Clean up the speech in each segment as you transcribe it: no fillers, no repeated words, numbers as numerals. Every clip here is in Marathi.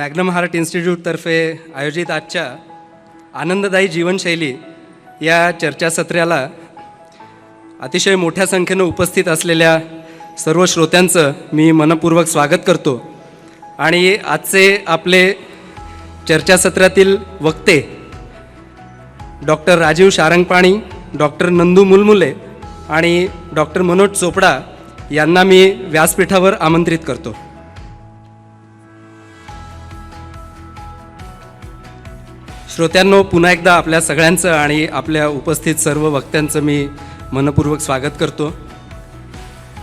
मॅग्नम हार्ट इन्स्टिट्यूटतर्फे आयोजित आजच्या आनंददायी जीवनशैली या चर्चासत्राला अतिशय मोठ्या संख्येनं उपस्थित असलेल्या सर्व श्रोत्यांचं मी मनपूर्वक स्वागत करतो. आणि आजचे आपले चर्चासत्रातील वक्ते डॉक्टर राजीव शारंगपाणी, डॉक्टर नंदू मुलमुले आणि डॉक्टर मनोज चोपडा यांना मी व्यासपीठावर आमंत्रित करतो. श्रोत्यांनो, पुन्हा एकदा आपल्या सगळ्यांचं आणि आपल्या उपस्थित सर्व वक्त्यांचं मी मनपूर्वक स्वागत करतो.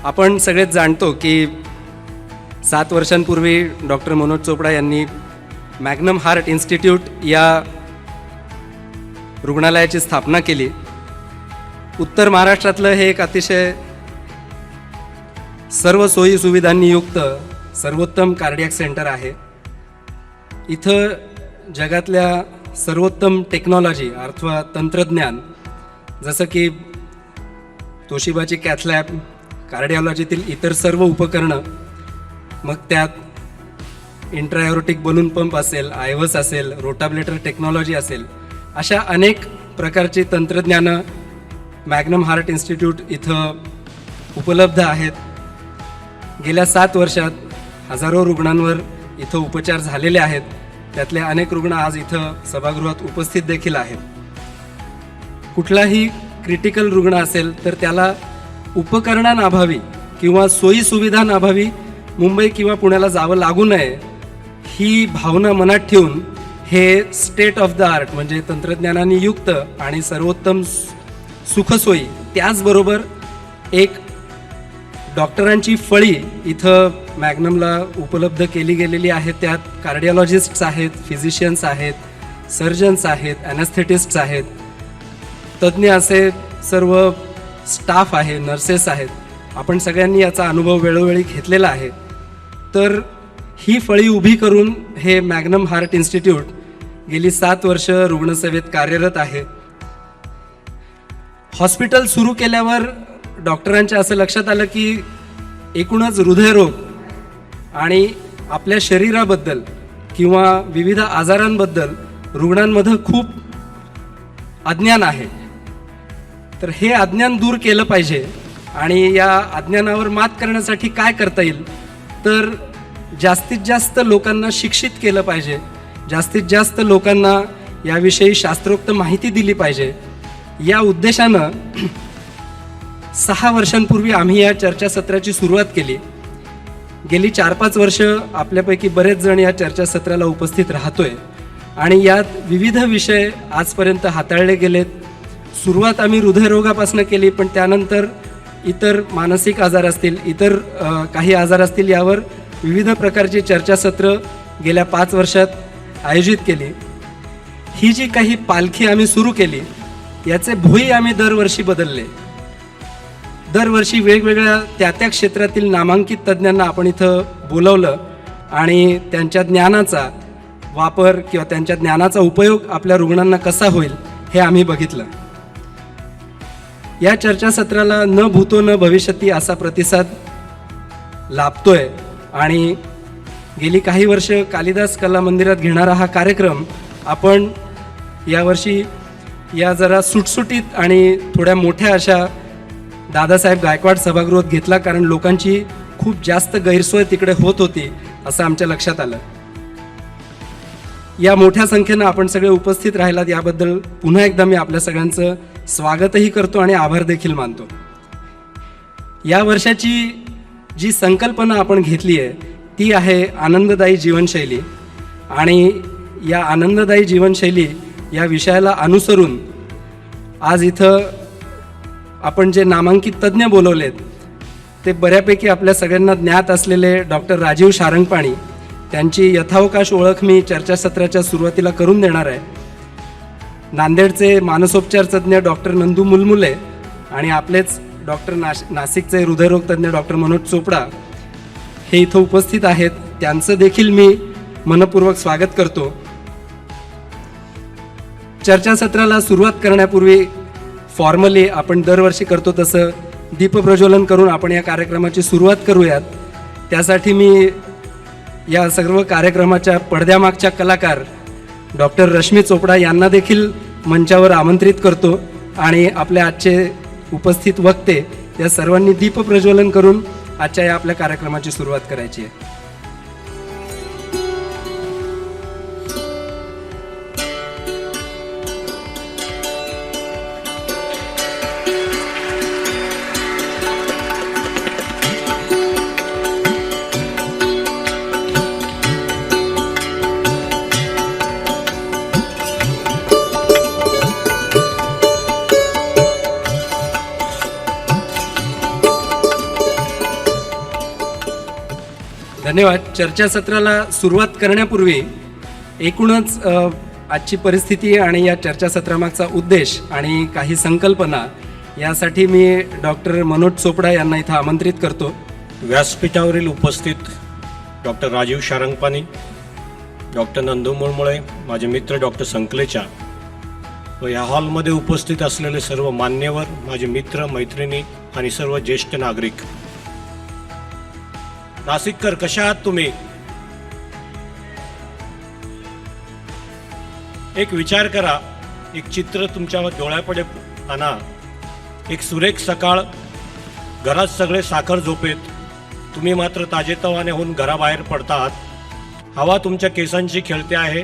आपण सगळेच जाणतो की 7 वर्षांपूर्वी डॉक्टर मनोज चोपडा यांनी मॅग्नम हार्ट इन्स्टिट्यूट या रुग्णालयाची स्थापना केली. उत्तर महाराष्ट्रातलं हे एक अतिशय सर्व सोयी सुविधांनी युक्त सर्वोत्तम कार्डियाक सेंटर आहे. इथं जगातल्या सर्वोत्तम टेक्नॉलॉजी अथवा तंत्रज्ञान जसं की तोशिबाची कॅथलॅब, कार्डिओलॉजीतील इतर सर्व उपकरणं, मग त्यात इंट्राएरोटिक बलून पंप असेल, आयव्हस असेल, रोटाब्लेटर टेक्नॉलॉजी असेल, अशा अनेक प्रकारची तंत्रज्ञानं मॅग्नम हार्ट इन्स्टिट्यूट इथं उपलब्ध आहेत. गेल्या 7 वर्षात हजारो रुग्णांवर इथं उपचार झालेले आहेत. त्यातले अनेक रुग्ण आज इथं सभागृहात उपस्थित देखील आहेत. कुठलाही क्रिटिकल रुग्ण असेल तर त्याला उपकरणांअभावी किंवा सोयी सुविधांअभावी मुंबई किंवा पुण्याला जावं लागू नये ही भावना मनात ठेवून हे स्टेट ऑफ द आर्ट म्हणजे तंत्रज्ञानाने युक्त आणि सर्वोत्तम सुखसोयी, त्याचबरोबर एक डॉक्टरांची फळी इथं मॅग्नमला उपलब्ध केली गेलेली आहे. त्यात कार्डिओलॉजिस्ट्स आहेत, फिजिशियन्स आहेत, सर्जन्स आहेत, ॲनेस्थेटिस्ट्स आहेत, तज्ज्ञ असे सर्व स्टाफ आहे, नर्सेस आहेत. आपण सगळ्यांनी याचा अनुभव वेळोवेळी घेतलेला आहे. तर ही फळी उभी करून हे मॅग्नम हार्ट इन्स्टिट्यूट गेली 7 वर्ष रुग्णसेवेत कार्यरत आहे. हॉस्पिटल सुरू केल्यावर डॉक्टरांच्या असं लक्षात आलं की एकूणच हृदयरोग आणि आपल्या शरीराबद्दल किंवा विविध आजारांबद्दल रुग्णांमध्ये खूप अज्ञान आहे. तर हे अज्ञान दूर केलं पाहिजे आणि या अज्ञानावर मात करण्यासाठी काय करता येईल, तर जास्तीत जास्त लोकांना शिक्षित केलं पाहिजे, जास्तीत जास्त लोकांना याविषयी शास्त्रोक्त माहिती दिली पाहिजे. या उद्देशानं 6 वर्षांपूर्वी आम्ही या चर्चासत्राची सुरुवात केली. गेली 4-5 वर्ष आपल्यापैकी बरेच जण या चर्चासत्राला उपस्थित राहतोय आणि यात विविध विषय आजपर्यंत हाताळले गेलेत. सुरुवात आम्ही हृदयरोगापासून केली, पण त्यानंतर इतर मानसिक आजार असतील, इतर काही आजार असतील, यावर विविध प्रकारची चर्चासत्र गेल्या 5 वर्षात आयोजित केली. ही जी काही पालखी आम्ही सुरू केली याचे भोई आम्ही दरवर्षी बदलले. दरवर्षी वेगवेगळ्या त्या क्षेत्रातील नामांकित तज्ज्ञांना आपण इथं बोलवलं आणि त्यांच्या ज्ञानाचा वापर किंवा त्यांच्या ज्ञानाचा उपयोग आपल्या रुग्णांना कसा होईल हे आम्ही बघितलं. या चर्चासत्राला न भूतो न भविष्यती असा प्रतिसाद लाभतोय आणि गेली काही वर्ष कालिदास कला मंदिरात घेणारा हा कार्यक्रम आपण यावर्षी या जरा सुटसुटीत आणि थोड्या मोठ्या अशा दादासाहेब गायकवाड सभागृहात घेतला, कारण लोकांची खूप जास्त गैरसोय तिकडे होत होती असं आमच्या लक्षात आलं. या मोठ्या संख्येनं आपण सगळे उपस्थित राहिलात याबद्दल पुन्हा एकदा मी आपल्या सगळ्यांचं स्वागतही करतो आणि आभार देखील मानतो. या वर्षाची जी संकल्पना आपण घेतली आहे ती आहे आनंददायी जीवनशैली. आणि या आनंददायी जीवनशैली या विषयाला अनुसरून आज इथं आपण जे नामांकित तज्ज्ञ बोलवलेत ते बऱ्यापैकी आपल्या सगळ्यांना ज्ञात असलेले डॉक्टर राजीव शारंगपाणी, त्यांची यथावकाश ओळख मी चर्चासत्राच्या सुरुवातीला करून देणार आहे. नांदेडचे मानसोपचार तज्ज्ञ डॉक्टर नंदू मुलमुले आणि आपलेच डॉक्टर नाशिकचे हृदयरोग तज्ज्ञ डॉक्टर मनोज चोपडा हे इथं उपस्थित आहेत. त्यांचं देखील मी मनपूर्वक स्वागत करतो. चर्चासत्राला सुरुवात करण्यापूर्वी फॉर्मली आपण दरवर्षी करतो तसं दीपप्रज्वलन करून आपण या कार्यक्रमाची सुरुवात करूयात. त्यासाठी मी या सर्व कार्यक्रमाच्या पडद्यामागच्या कलाकार डॉक्टर रश्मी चोपडा यांना देखील मंचावर आमंत्रित करतो आणि आपल्या आजचे उपस्थित वक्ते या सर्वांनी दीप प्रज्वलन करून आजच्या या आपल्या कार्यक्रमाची सुरुवात करायची आहे. धन्यवाद. चर्चासत्राला सुरुवात करण्यापूर्वी एकूणच आजची परिस्थिती आणि या चर्चासत्रामागचा उद्देश आणि काही संकल्पना यासाठी मी डॉक्टर मनोज चोपडा यांना इथं आमंत्रित करतो. व्यासपीठावरील उपस्थित डॉक्टर राजीव शारंगपाणी, डॉक्टर नंदू मुळमुळे, माझे मित्र डॉक्टर संकलेचा व या हॉलमध्ये उपस्थित असलेले सर्व मान्यवर, माझे मित्र मैत्रिणी आणि सर्व ज्येष्ठ नागरिक. नाशिककर, कशा आहात तुम्ही? एक विचार करा, एक चित्र तुमच्या डोळ्यापुढे आणा. एक सुरेख सकाळ, घरात सगळे साखर झोपेत, तुम्ही मात्र ताजेतवाने होऊन घराबाहेर पडता आहात. हवा तुमच्या केसांची खेळते आहे.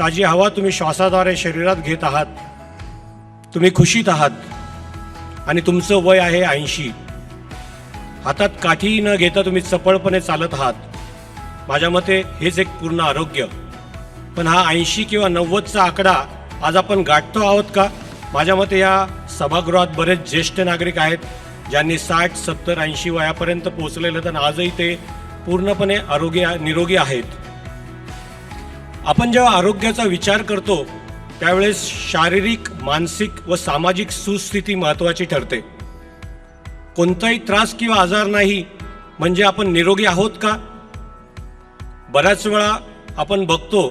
ताजी हवा तुम्ही श्वासाद्वारे शरीरात घेत आहात. तुम्ही खुशीत आहात आणि तुमचं वय आहे 80. हातात काठी न घेता तुम्ही चपळपणे चालत आहात. माझ्या मते हेच एक पूर्ण आरोग्य. पण हा 80 किंवा 90चा आकडा आज आपण गाठतो आहोत का? माझ्या मते या सभागृहात बरेच ज्येष्ठ नागरिक आहेत ज्यांनी 60, 70, 80 वयापर्यंत पोहोचलेले, तर आजही ते पूर्णपणे निरोगी आहेत. आपण जेव्हा आरोग्याचा विचार करतो त्यावेळेस शारीरिक, मानसिक व सामाजिक सुस्थिती महत्त्वाची ठरते. कोणताही त्रास किंवा आजार नाही म्हणजे आपण निरोगी आहोत का? बऱ्याच वेळा आपण बघतो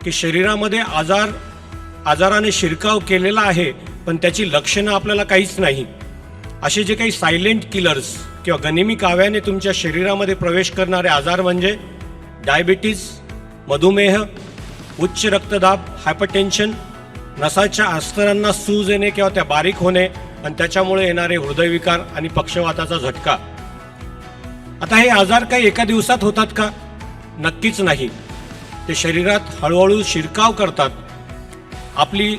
की शरीरामध्ये आजाराने शिरकाव केलेला आहे, पण त्याची लक्षणं आपल्याला काहीच नाही. असे जे काही सायलेंट किलर्स किंवा गनिमी काव्याने तुमच्या शरीरामध्ये प्रवेश करणारे आजार म्हणजे डायबिटीज, मधुमेह, उच्च रक्तदाब, हायपरटेन्शन, नसाच्या अस्तरांना सूज येणे किंवा त्या बारीक होणे आणि त्याच्यामुळे येणारे हृदयविकार आणि पक्षवाताचा झटका. आता हे आजार काही एका दिवसात होतात का? नक्कीच नाही. ते शरीरात हळूहळू शिरकाव करतात. आपली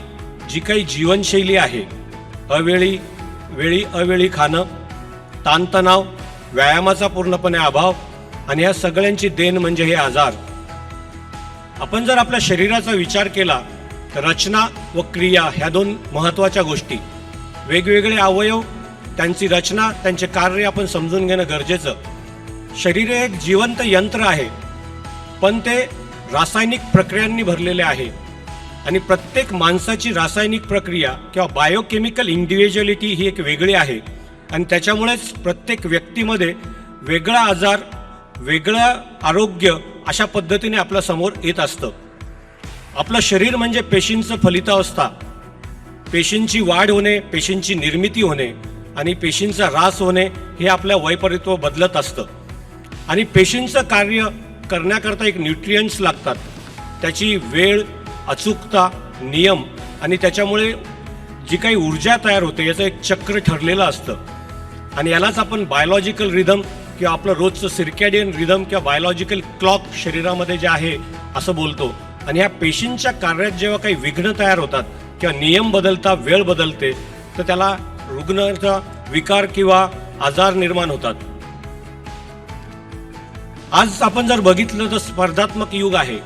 जी काही जीवनशैली आहे, अवेळी खाणं, ताणतणाव, व्यायामाचा पूर्णपणे अभाव आणि या सगळ्यांची देण म्हणजे हे आजार. आपण जर आपल्या शरीराचा विचार केला तर रचना व क्रिया ह्या दोन महत्त्वाच्या गोष्टी. वेगवेगळे अवयव, त्यांची रचना, त्यांचे कार्य आपण समजून घेणं गरजेचं. शरीर हे एक जिवंत यंत्र आहे, पण ते रासायनिक प्रक्रियांनी भरलेले आहे आणि प्रत्येक माणसाची रासायनिक प्रक्रिया किंवा बायोकेमिकल इंडिव्हिज्युअलिटी ही एक वेगळी आहे आणि त्याच्यामुळेच प्रत्येक व्यक्तीमध्ये वेगळा आजार, वेगळं आरोग्य अशा पद्धतीने आपल्या समोर येत असतं. आपलं शरीर म्हणजे पेशींचं फलितावस्था. पेशींची वाढ होणे, पेशींची निर्मिती होणे आणि पेशींचा ऱ्हास होणे हे आपल्या वयपरित्व बदलत असतं. आणि पेशींचं कार्य करण्याकरता एक न्यूट्रियंट्स लागतात. त्याची वेळ, अचूकता, नियम आणि त्याच्यामुळे जी काही ऊर्जा तयार होते याचं एक चक्र ठरलेलं असतं. आणि यालाच आपण बायोलॉजिकल रिदम किंवा आपलं रोजचं सिर्कॅडियन रिदम किंवा बायोलॉजिकल क्लॉक शरीरामध्ये जे आहे असं बोलतो. आणि ह्या पेशींच्या कार्यात जेव्हा काही विघ्न तयार होतात किंवा नियम बदलता, वेळ बदलते, तर त्याला रुग्णाचा विकार किंवा आजार निर्माण होतात. आज आपण जर बघितलं तर स्पर्धात्मक युग आहे.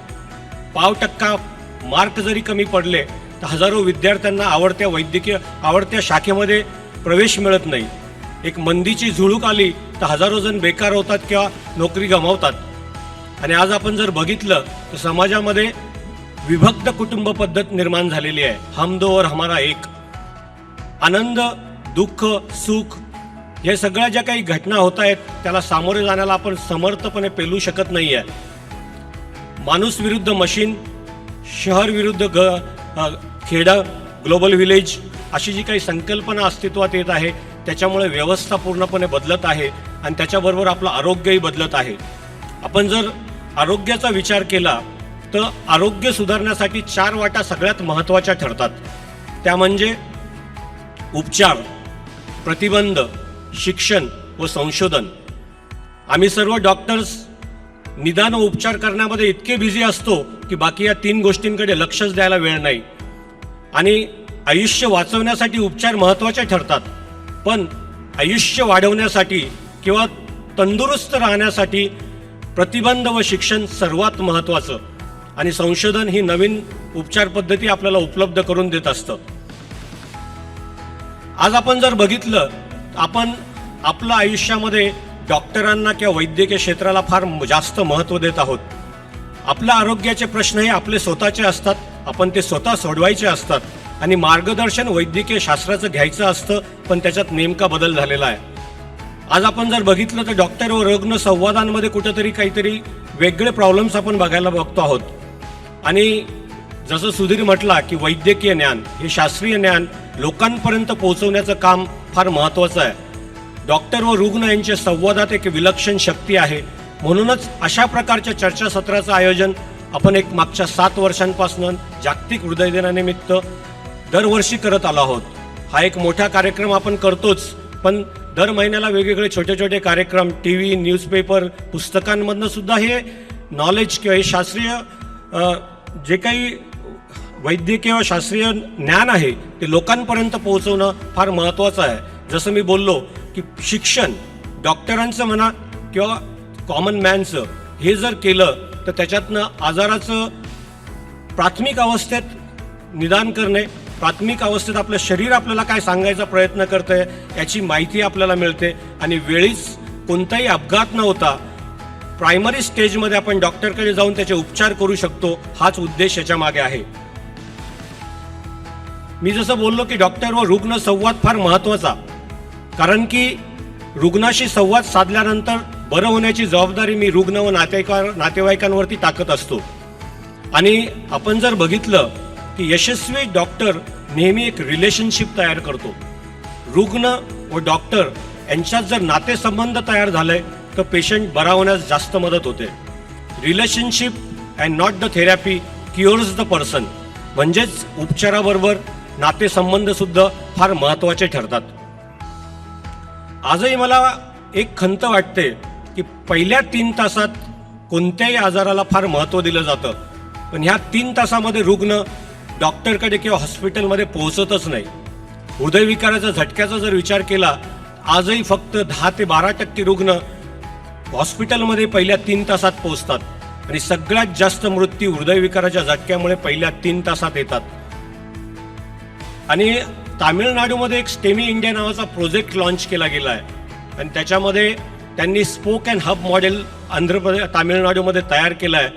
0.5% मार्क जरी कमी पडले तर हजारो विद्यार्थ्यांना आवडत्या शाखेमध्ये प्रवेश मिळत नाही. एक मंदीची झुळूक आली तर हजारो जण बेकार होतात किंवा नोकरी गमावतात. आणि आज आपण जर बघितलं तर समाजामध्ये विभक्त कुटुंब पद्धत निर्माण झालेली आहे. हम दो और हमारा एक. आनंद, दुःख, सुख हे सगळ्या ज्या काही घटना होत आहेत त्याला सामोरे जाण्याला आपण समर्थपणे पेलू शकत नाही आहे. माणूस विरुद्ध मशीन, शहर विरुद्ध खेडं, ग्लोबल विलेज अशी जी काही संकल्पना अस्तित्वात येत आहे त्याच्यामुळे व्यवस्था पूर्णपणे बदलत आहे आणि त्याच्याबरोबर आपलं आरोग्यही बदलत आहे. आपण जर आरोग्याचा विचार केला तर आरोग्य सुधारण्यासाठी 4 वाटा सगळ्यात महत्त्वाच्या ठरतात. त्या म्हणजे उपचार, प्रतिबंध, शिक्षण व संशोधन. आम्ही सर्व डॉक्टर्स निदान व उपचार करण्यामध्ये इतके बिझी असतो की बाकी या 3 गोष्टींकडे लक्षच द्यायला वेळ नाही. आणि आयुष्य वाचवण्यासाठी उपचार महत्त्वाचे ठरतात, पण आयुष्य वाढवण्यासाठी किंवा तंदुरुस्त राहण्यासाठी प्रतिबंध व शिक्षण सर्वात महत्त्वाचं. आणि संशोधन ही नवीन उपचार पद्धती आपल्याला उपलब्ध करून देत असतं. आज आपण जर बघितलं, आपण आपल्या आयुष्यामध्ये डॉक्टरांना किंवा वैद्यकीय क्षेत्राला फार जास्त महत्त्व देत आहोत. आपल्या आरोग्याचे प्रश्न हे आपले स्वतःचे असतात, आपण ते स्वतः सोडवायचे असतात आणि मार्गदर्शन वैद्यकीय शास्त्राचं घ्यायचं असतं, पण त्याच्यात नेमका बदल झालेला आहे. आज आपण जर बघितलं तर डॉक्टर व रुग्ण संवादांमध्ये कुठेतरी काहीतरी वेगळे प्रॉब्लेम्स आपण बघायला बघतो आहोत. आणि जसं सुधीर म्हटला की वैद्यकीय ज्ञान हे शास्त्रीय ज्ञान लोकांपर्यंत पोहोचवण्याचं काम फार महत्त्वाचं आहे. डॉक्टर व रुग्ण यांच्या संवादात एक विलक्षण शक्ती आहे. म्हणूनच अशा प्रकारच्या चर्चासत्राचं आयोजन आपण एक मागच्या 7 वर्षांपासून जागतिक हृदय दिनानिमित्त दरवर्षी करत आलो आहोत. हा एक मोठा कार्यक्रम आपण करतोच, पण दर महिन्याला वेगवेगळे छोटे छोटे कार्यक्रम TV, न्यूजपेपर, पुस्तकांमधनं सुद्धा हे नॉलेज किंवा हे शास्त्रीय जे काही वैद्यकीय व शास्त्रीय ज्ञान आहे ते लोकांपर्यंत पोहोचवणं फार महत्त्वाचं आहे. जसं मी बोललो की शिक्षण डॉक्टरांचं म्हणा किंवा कॉमन मॅनचं हे जर केलं तर त्याच्यातनं आजाराचं प्राथमिक अवस्थेत निदान करणे, प्राथमिक अवस्थेत आपलं शरीर आपल्याला काय सांगायचा प्रयत्न करतंय याची माहिती आपल्याला मिळते आणि वेळीच कोणताही अपघात न होता प्रायमरी स्टेजमध्ये आपण डॉक्टरकडे जाऊन त्याचे उपचार करू शकतो. हाच उद्देश याच्या मागे आहे. मी जसं बोललो की डॉक्टर व रुग्ण संवाद फार महत्त्वाचा, कारण की रुग्णाशी संवाद साधल्यानंतर बरं होण्याची जबाबदारी मी रुग्ण व नातेवाईकांवरती टाकत असतो. आणि आपण जर बघितलं की यशस्वी डॉक्टर नेहमी एक रिलेशनशिप तयार करतो. रुग्ण व डॉक्टर यांच्यात जर नातेसंबंध तयार झाले तर पेशंट बरा होण्यास जास्त मदत होते. Relationship and not the therapy cures the person. म्हणजेच उपचाराबरोबर नातेसंबंध सुद्धा फार महत्त्वाचे ठरतात. आजही मला एक खंत वाटते की पहिल्या 3 तासात कोणत्याही आजाराला फार महत्त्व दिलं जातं, पण ह्या 3 तासामध्ये रुग्ण डॉक्टरकडे किंवा हॉस्पिटलमध्ये पोहोचतच नाही. हृदयविकाराचा झटक्याचा जर विचार केला, आजही फक्त 10 ते 12% रुग्ण हॉस्पिटलमध्ये पहिल्या 3 तासात पोहोचतात आणि सगळ्यात जास्त मृत्यू हृदयविकाराच्या झटक्यामुळे पहिल्या 3 तासात येतात. आणि तामिळनाडूमध्ये एक स्टेमी इंडिया नावाचा प्रोजेक्ट लॉन्च केला गेला आहे आणि त्याच्यामध्ये त्यांनी स्पोक अँड हब मॉडेल तामिळनाडूमध्ये तयार केला आहे.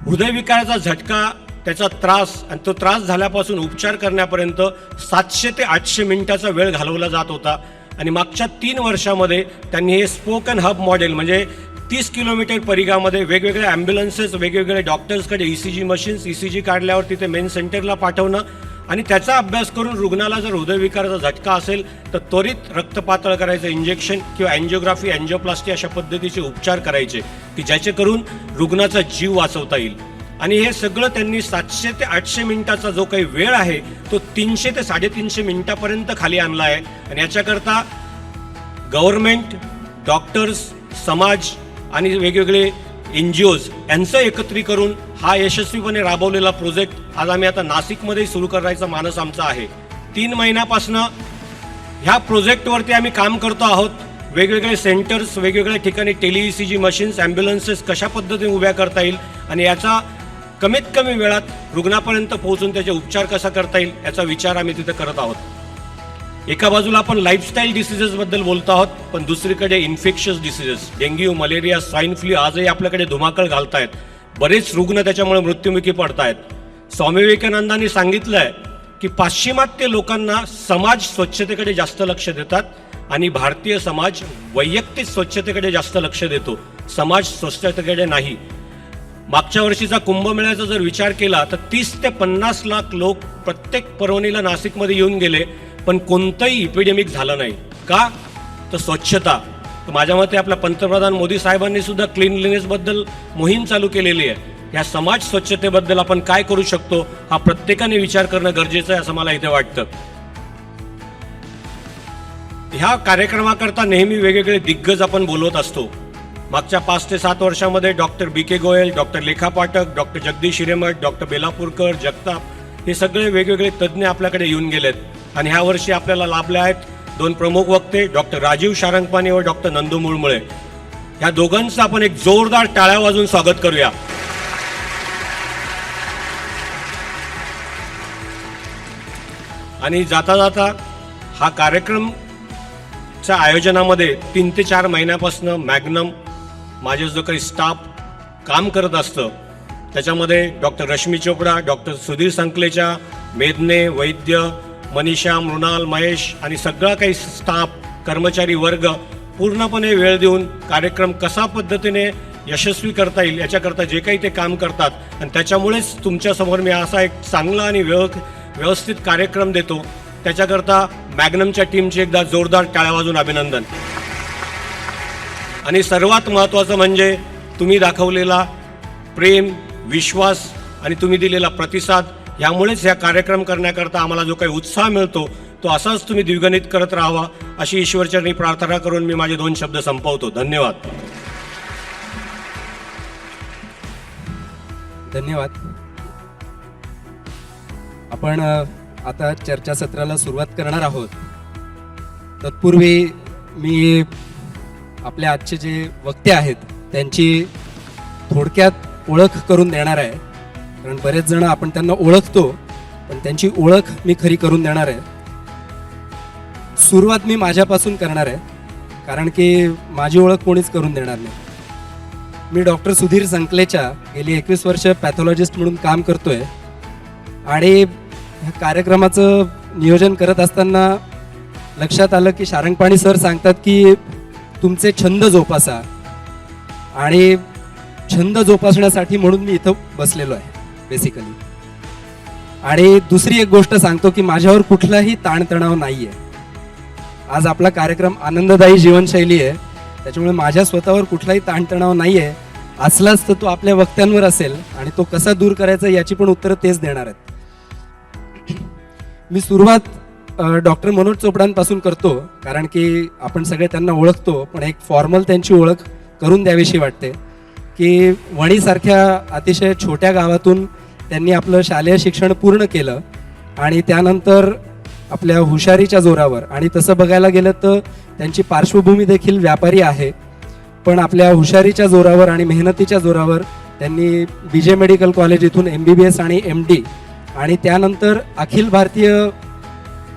हृदयविकाराचा झटका, त्याचा त्रास आणि तो त्रास झाल्यापासून उपचार करण्यापर्यंत 700 ते 800 मिनिटाचा वेळ घालवला जात होता. आणि मागच्या 3 वर्षामध्ये त्यांनी हे स्पोक अँड हब मॉडेल म्हणजे 30 किलोमीटर परिघामध्ये वेगवेगळे ॲम्ब्युलन्सेस, वेगवेगळे डॉक्टर्सकडे ECG मशीन्स, ECG काढल्यावर तिथे मेन सेंटरला पाठवणं आणि त्याचा अभ्यास करून रुग्णाला जर हृदयविकाराचा झटका असेल तर त्वरित रक्त पातळ करायचं इंजेक्शन किंवा अँजिओग्राफी, अँजिओप्लास्टी अशा पद्धतीचे उपचार करायचे की ज्याचे करून रुग्णाचा जीव वाचवता येईल. आणि हे सगळं त्यांनी 700 ते 800 मिनिटाचा जो काही वेळ आहे तो 300 ते 350 मिनिटापर्यंत खाली आणला आहे. आणि याच्याकरता गव्हर्नमेंट, डॉक्टर्स, समाज आणि वेगवेगळे NGOज यांचं एकत्रीकरण हा यशस्वीपणे राबवलेला प्रोजेक्ट आज आम्ही आता नाशिकमध्ये सुरू करायचा मानस आमचा आहे. 3 महिन्यापासून ह्या प्रोजेक्टवरती आम्ही काम करतो आहोत. वेगवेगळे सेंटर्स, वेगवेगळ्या ठिकाणी ECG मशीन्स, ॲम्ब्युलन्सेस कशा पद्धतीने उभ्या करता येईल आणि याचा कमीत कमी वेळात रुग्णापर्यंत पोहोचून त्याचे उपचार कसा करता येईल याचा विचार आम्ही तिथे करत आहोत. एका बाजूला आपण लाईफस्टाईल डिसिजेसबद्दल बोलतो आहोत, पण दुसरीकडे infectious diseases, dengue, malaria, swine flu आजही आपल्याकडे धुमाकळ घालतायत. बरेच रुग्ण त्याच्यामुळे मृत्युमुखी पडतायत. स्वामी विवेकानंदांनी सांगितलं आहे की पाश्चिमात्य लोकांना समाज स्वच्छतेकडे जास्त लक्ष देतात आणि भारतीय समाज वैयक्तिक स्वच्छतेकडे जास्त लक्ष देतो, समाज स्वच्छतेकडे नाही. मागच्या वर्षीचा कुंभमेळ्याचा जर विचार केला तर 30 ते 50 लाख लोक प्रत्येक पर्वणीला नाशिकमध्ये येऊन गेले, पण कोणतंही इपिडेमिक झालं नाही. का? तर स्वच्छता. तर माझ्या मते आपल्या पंतप्रधान मोदी साहेबांनी सुद्धा क्लीनलीनेसबद्दल मोहीम चालू केलेली आहे. या समाज स्वच्छतेबद्दल आपण काय करू शकतो हा प्रत्येकाने विचार करणं गरजेचं आहे असं मला इथे वाटतं. ह्या कार्यक्रमाकरता नेहमी वेगवेगळे दिग्गज आपण बोलवत असतो. मागच्या 5 ते 7 वर्षामध्ये डॉक्टर BK गोयल, डॉक्टर लेखा पाठक, डॉक्टर जगदीश हिरेमठ, डॉक्टर बेलापूरकर, जगताप हे सगळे वेगवेगळे तज्ज्ञ आपल्याकडे येऊन गेलेत. आणि ह्या वर्षी आपल्याला लाभले आहेत 2 प्रमुख वक्ते, डॉक्टर राजीव शारंगपाणी व डॉक्टर नंदू मुळमुळे. ह्या दोघांचं आपण एक जोरदार टाळ्या वाजवून स्वागत करूया. आणि जाता जाता हा कार्यक्रमच्या आयोजनामध्ये 3 ते 4 महिन्यापासून मॅग्नम माझे जो काही स्टाफ काम करत असतं त्याच्यामध्ये डॉक्टर रश्मी चोपडा, डॉक्टर सुधीर संकलेचा, मेदने, वैद्य, मनीषा, मृणाल, महेश आणि सगळा काही स्टाफ कर्मचारी वर्ग पूर्णपणे वेळ देऊन कार्यक्रम कसा पद्धतीने यशस्वी करता येईल याच्याकरता जे काही ते काम करतात. आणि त्याच्यामुळेच तुमच्यासमोर मी असा एक चांगला आणि व्यवस्थित कार्यक्रम देतो. त्याच्याकरता मॅग्नमच्या टीमचे एकदा जोरदार टाळ्या वाजून अभिनंदन. आणि सर्वात महत्त्वाचं म्हणजे तुम्ही दाखवलेला प्रेम, विश्वास आणि तुम्ही दिलेला प्रतिसाद यामुळेच ह्या कार्यक्रम करण्याकरता आम्हाला जो काही उत्साह मिळतो तो असाच तुम्ही द्विगुणित करत राहावा अशी ईश्वरचरणी प्रार्थना करून मी माझे 2 शब्द संपवतो. धन्यवाद. धन्यवाद. आपण आता चर्चासत्राला सुरुवात करणार आहोत. तत्पूर्वी मी आपल्या आजचे जे वक्ते आहेत त्यांची थोडक्यात ओळख करून देणार आहे. कारण बरेच जण आपण त्यांना ओळखतो पण त्यांची ओळख मी खरी करून देणार आहे. सुरुवात मी माझ्यापासून करणार आहे कारण की माझी ओळख कोणीच करून देणार नाही. मी डॉक्टर सुधीर संकलेचा गेली 21 वर्ष पॅथॉलॉजिस्ट म्हणून काम करतोय. आणि ह्या कार्यक्रमाचं नियोजन करत असताना लक्षात आलं की शारंगपाणी सर सांगतात की तुमचे छंद जोपासा, आणि छंद जोपासण्यासाठी म्हणून मी इथं बसलेलो आहे बेसिकली. आणि दुसरी एक गोष्ट सांगतो की माझ्यावर कुठलाही ताणतणाव नाही आहे. आज आपला कार्यक्रम आनंददायी जीवनशैली आहे त्याच्यामुळे माझ्या स्वतःवर कुठलाही ताणतणाव नाही आहे. असलाच तर तो आपल्या वक्त्यांवर असेल आणि तो कसा दूर करायचा याची पण उत्तरं तेच देणार आहेत. मी सुरुवात डॉक्टर मनोज चोपडांपासून करतो कारण की आपण सगळे त्यांना ओळखतो पण एक फॉर्मल त्यांची ओळख करून द्यावीशी वाटते. की वणीसारख्या अतिशय छोट्या गावातून त्यांनी आपलं शालेय शिक्षण पूर्ण केलं आणि त्यानंतर आपल्या हुशारीच्या जोरावर, आणि तसं बघायला गेलं तर त्यांची पार्श्वभूमी देखील व्यापारी आहे, पण आपल्या हुशारीच्या जोरावर आणि मेहनतीच्या जोरावर त्यांनी BJ मेडिकल कॉलेज इथून MBBS आणि MD आणि त्यानंतर अखिल भारतीय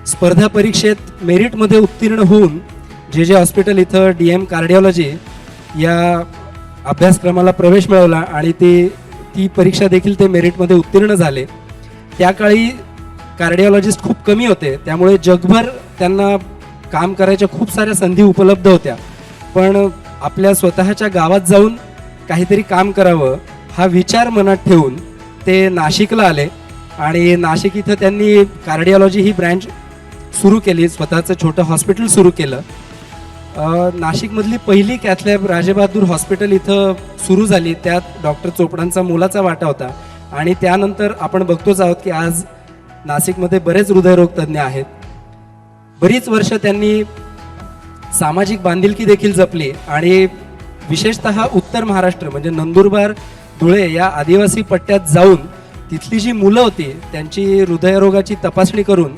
स्पर्धा परीक्षेत मेरिटमध्ये उत्तीर्ण होऊन जे हॉस्पिटल इथं DM कार्डिओलॉजी या अभ्यासक्रमाला प्रवेश मिळवला आणि ती परीक्षा देखील ते मेरिटमध्ये उत्तीर्ण झाले. त्या काळी कार्डिओलॉजिस्ट खूप कमी होते त्यामुळे जगभर त्यांना काम करायच्या खूप साऱ्या संधी उपलब्ध होत्या. पण आपल्या स्वतःच्या गावात जाऊन काहीतरी काम करावं हा विचार मनात ठेवून ते नाशिकला आले आणि नाशिक इथं त्यांनी कार्डिओलॉजी ही ब्रँच सुरू केली, स्वतःचं छोटं हॉस्पिटल सुरू केलं. नाशिकमधली पहिली कॅथलॅब राजेबहादूर हॉस्पिटल इथं सुरू झाली, त्यात डॉक्टर चोपडांचा मोलाचा वाटा होता. आणि त्यानंतर आपण बघतोच आहोत की आज नाशिकमध्ये बरेच हृदयरोग तज्ज्ञ आहेत. बरीच वर्ष त्यांनी सामाजिक बांधिलकी देखील जपली आणि विशेषतः उत्तर महाराष्ट्र म्हणजे नंदुरबार, धुळे या आदिवासी पट्ट्यात जाऊन तिथली जी मुलं होती त्यांची हृदयरोगाची तपासणी करून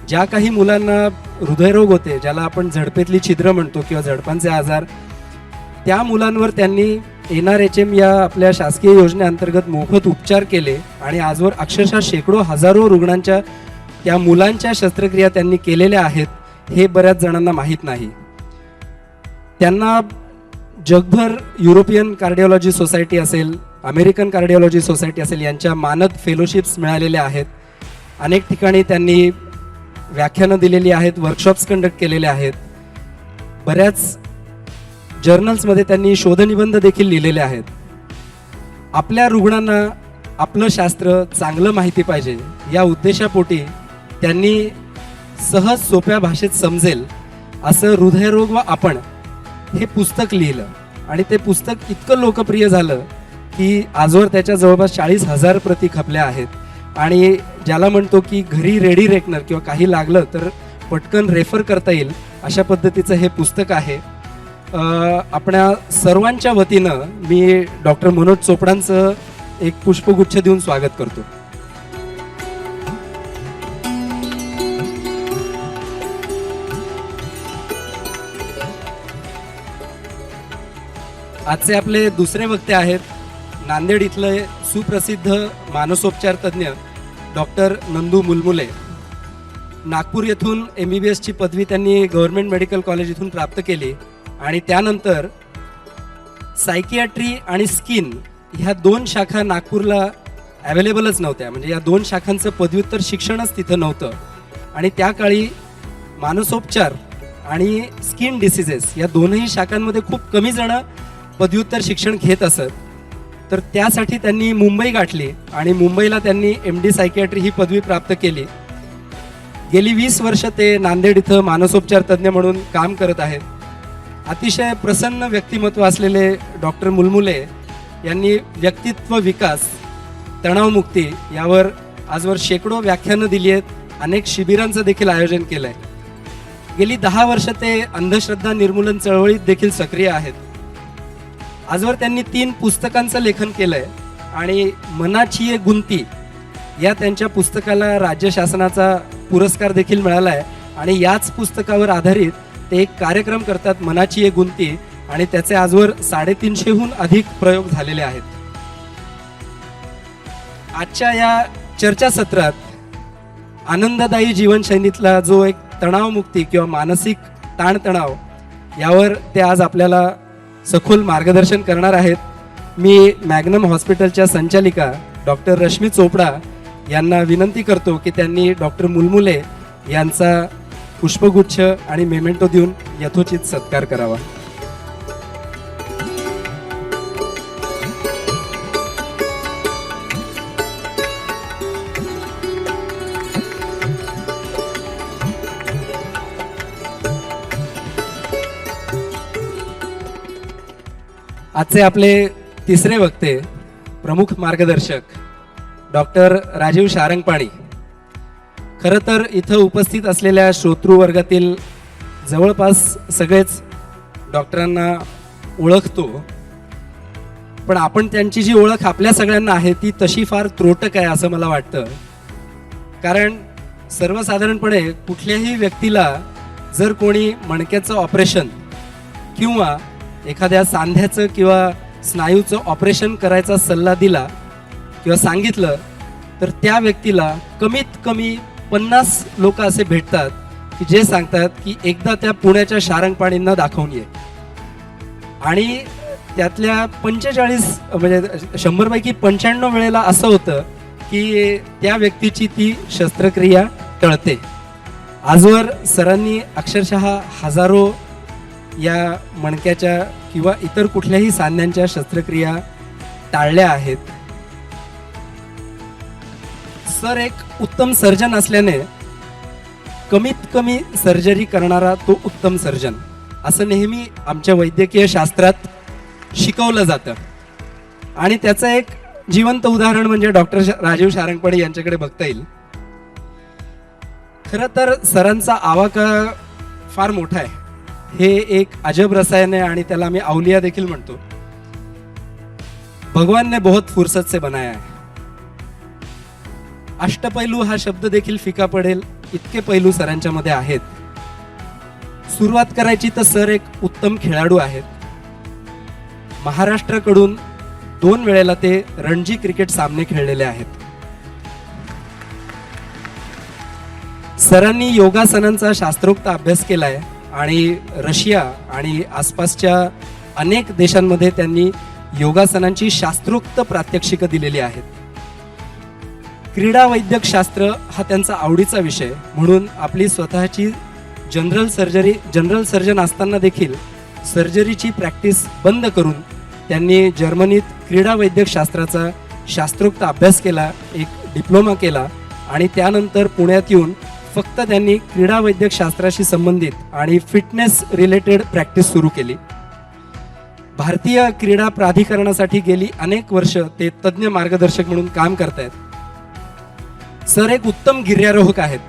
ज्या काही मुलांना हृदयरोग होते, ज्याला आपण झडपेतली छिद्र म्हणतो किंवा झडपांचे आजार, त्या मुलांवर त्यांनी NRHM या आपल्या शासकीय योजनेअंतर्गत मोफत उपचार केले आणि आजवर अक्षरशः शेकडो हजारो रुग्णांच्या त्या मुलांच्या शस्त्रक्रिया त्यांनी केलेल्या आहेत. हे बऱ्याच जणांना माहीत नाही. त्यांना जगभर युरोपियन कार्डिओलॉजी सोसायटी असेल, अमेरिकन कार्डिओलॉजी सोसायटी असेल यांच्या मानद फेलोशिप्स मिळालेल्या आहेत. अनेक ठिकाणी त्यांनी व्याख्यानं दिलेली आहेत, वर्कशॉप्स कंडक्ट केलेले आहेत. बऱ्याच जर्नल्समध्ये त्यांनी शोधनिबंध देखील लिहिलेले आहेत. आपल्या रुग्णांना आपलं शास्त्र चांगलं माहिती पाहिजे या उद्देशापोटी त्यांनी सहज सोप्या भाषेत समजेल असं हृदयरोग व आपण हे पुस्तक लिहिलं आणि ते पुस्तक इतकं लोकप्रिय झालं की आजवर त्याच्या जवळपास 40,000 प्रती खपल्या आहेत आणि ज्याला म्हणतो की घरी रेडी रेकनर किंवा काही लागलं तर पटकन रेफर करता येईल अशा पद्धतीचं हे पुस्तक आहे. आपल्या सर्वांच्या वतीनं मी डॉक्टर मनोज चोपडांचं एक पुष्पगुच्छ देऊन स्वागत करतो. आजचे आपले दुसरे वक्ते आहेत नांदेड इथले सुप्रसिद्ध मानसोपचार तज्ज्ञ डॉक्टर नंदू मुलमुले. नागपूर येथून MBBS ची पदवी त्यांनी गव्हर्नमेंट मेडिकल कॉलेज इथून प्राप्त केली आणि त्यानंतर सायकियाट्री आणि स्किन ह्या 2 शाखा नागपूरला अवेलेबलच नव्हत्या, म्हणजे या 2 शाखांचं पदव्युत्तर शिक्षणच तिथं नव्हतं आणि त्या काळी मानसोपचार आणि स्किन डिसीजेस या दोनही शाखांमध्ये खूप कमी जण पदव्युत्तर शिक्षण घेत असत. तर त्यासाठी त्यांनी मुंबई गाठली आणि मुंबईला त्यांनी MD सायकियाट्री ही पदवी प्राप्त केली. गेली 20 वर्ष ते नांदेड इथं मानसोपचार तज्ज्ञ म्हणून काम करत आहेत. अतिशय प्रसन्न व्यक्तिमत्व असलेले डॉक्टर मुलमुले यांनी व्यक्तित्व विकास, तणावमुक्ती यावर आजवर शेकडो व्याख्यानं दिली आहेत. अनेक शिबिरांचं देखील आयोजन केलं आहे. गेली 10 वर्ष ते अंधश्रद्धा निर्मूलन चळवळीत देखील सक्रिय आहेत. आजवर त्यांनी 3 पुस्तकांचं लेखन केलंय आणि मनाची ये गुंती या त्यांच्या पुस्तकाला राज्य शासनाचा पुरस्कार देखील मिळाला आहे आणि याच पुस्तकावर आधारित ते एक कार्यक्रम करतात मनाची ये गुंती आणि त्याचे आजवर 350हून अधिक प्रयोग झालेले आहेत. आजच्या या चर्चासत्रात आनंददायी जीवनशैलीतला जो एक तणावमुक्ती किंवा मानसिक ताणतणाव यावर ते आज आपल्याला सखोल मार्गदर्शन करणार आहेत. मी मॅग्नम हॉस्पिटलच्या संचालिका डॉक्टर रश्मी चोपडा यांना विनंती करतो की त्यांनी डॉक्टर मुलमुले यांचा पुष्पगुच्छ आणि मेमेंटो देऊन यथोचित सत्कार करावा. आजचे आपले तिसरे वक्ते प्रमुख मार्गदर्शक डॉक्टर राजीव शारंगपाणी. खरं तर इथं उपस्थित असलेल्या श्रोतृ वर्गातील जवळपास सगळेच डॉक्टरांना ओळखतो, पण आपण त्यांची जी ओळख आपल्या सगळ्यांना आहे ती तशी फार त्रोटक आहे असं मला वाटतं. कारण सर्वसाधारणपणे कुठल्याही व्यक्तीला जर कोणी मणक्याचं ऑपरेशन किंवा एखाद्या सांध्याचं किंवा स्नायूचं ऑपरेशन करायचा सल्ला दिला किंवा सांगितलं तर त्या व्यक्तीला कमीत कमी 50 लोक असे भेटतात की जे सांगतात की एकदा त्या पुण्याच्या शारंगपाणींना दाखवून ये. आणि त्यातल्या 45 म्हणजे 100 पैकी 95 वेळेला असं होतं की त्या व्यक्तीची ती शस्त्रक्रिया टळते. आजवर सरांनी अक्षरशः हजारो या मणक्याच्या किंवा इतर कुठल्याही सांध्यांच्या शस्त्रक्रिया टाळल्या आहेत. सर एक उत्तम सर्जन असल्याने कमीत कमी सर्जरी करणारा तो उत्तम सर्जन असं नेहमी आमच्या वैद्यकीय शास्त्रात शिकवलं जातं आणि त्याचं एक जिवंत उदाहरण म्हणजे डॉक्टर राजीव शारंगपाणी यांच्याकडे बघता येईल. खरं तर सरांचा आवाका फार मोठा आहे. हे एक अजब रसायन आहे आणि त्याला आम्ही अवलिया देखील म्हणतो. भगवान ने बहुत फुर्सत से बनाया है. अष्टपैलू हा शब्द देखील फिका पडेल इतके पैलू सरांच्या मध्ये आहेत. सुरुवात करायची तर सर एक उत्तम खेळाडू आहेत. महाराष्ट्राकडून 2 वेळेला ते रणजी क्रिकेट सामने खेळलेले आहेत. सरांनी योगासनांचा शास्त्रोक्त अभ्यास केलाय आणि रशिया आणि आसपासच्या अनेक देशांमध्ये त्यांनी योगासनांची शास्त्रोक्त प्रात्यक्षिकं दिलेली आहेत. क्रीडा वैद्यक शास्त्र हा त्यांचा आवडीचा विषय म्हणून आपली स्वतःची जनरल सर्जन असताना देखील सर्जरीची प्रॅक्टिस बंद करून त्यांनी जर्मनीत क्रीडा वैद्यक शास्त्राचा शास्त्रोक्त अभ्यास केला, एक डिप्लोमा केला आणि त्यानंतर पुण्यात येऊन फक्त त्यांनी क्रीडा वैद्यक शास्त्राशी संबंधित आणि फिटनेस रिलेटेड प्रॅक्टिस सुरू केली. भारतीय क्रीडा प्राधिकरणासाठी गेली अनेक वर्ष ते तज्ज्ञ मार्गदर्शक म्हणून काम करतायत. सर एक उत्तम गिर्यारोहक आहेत.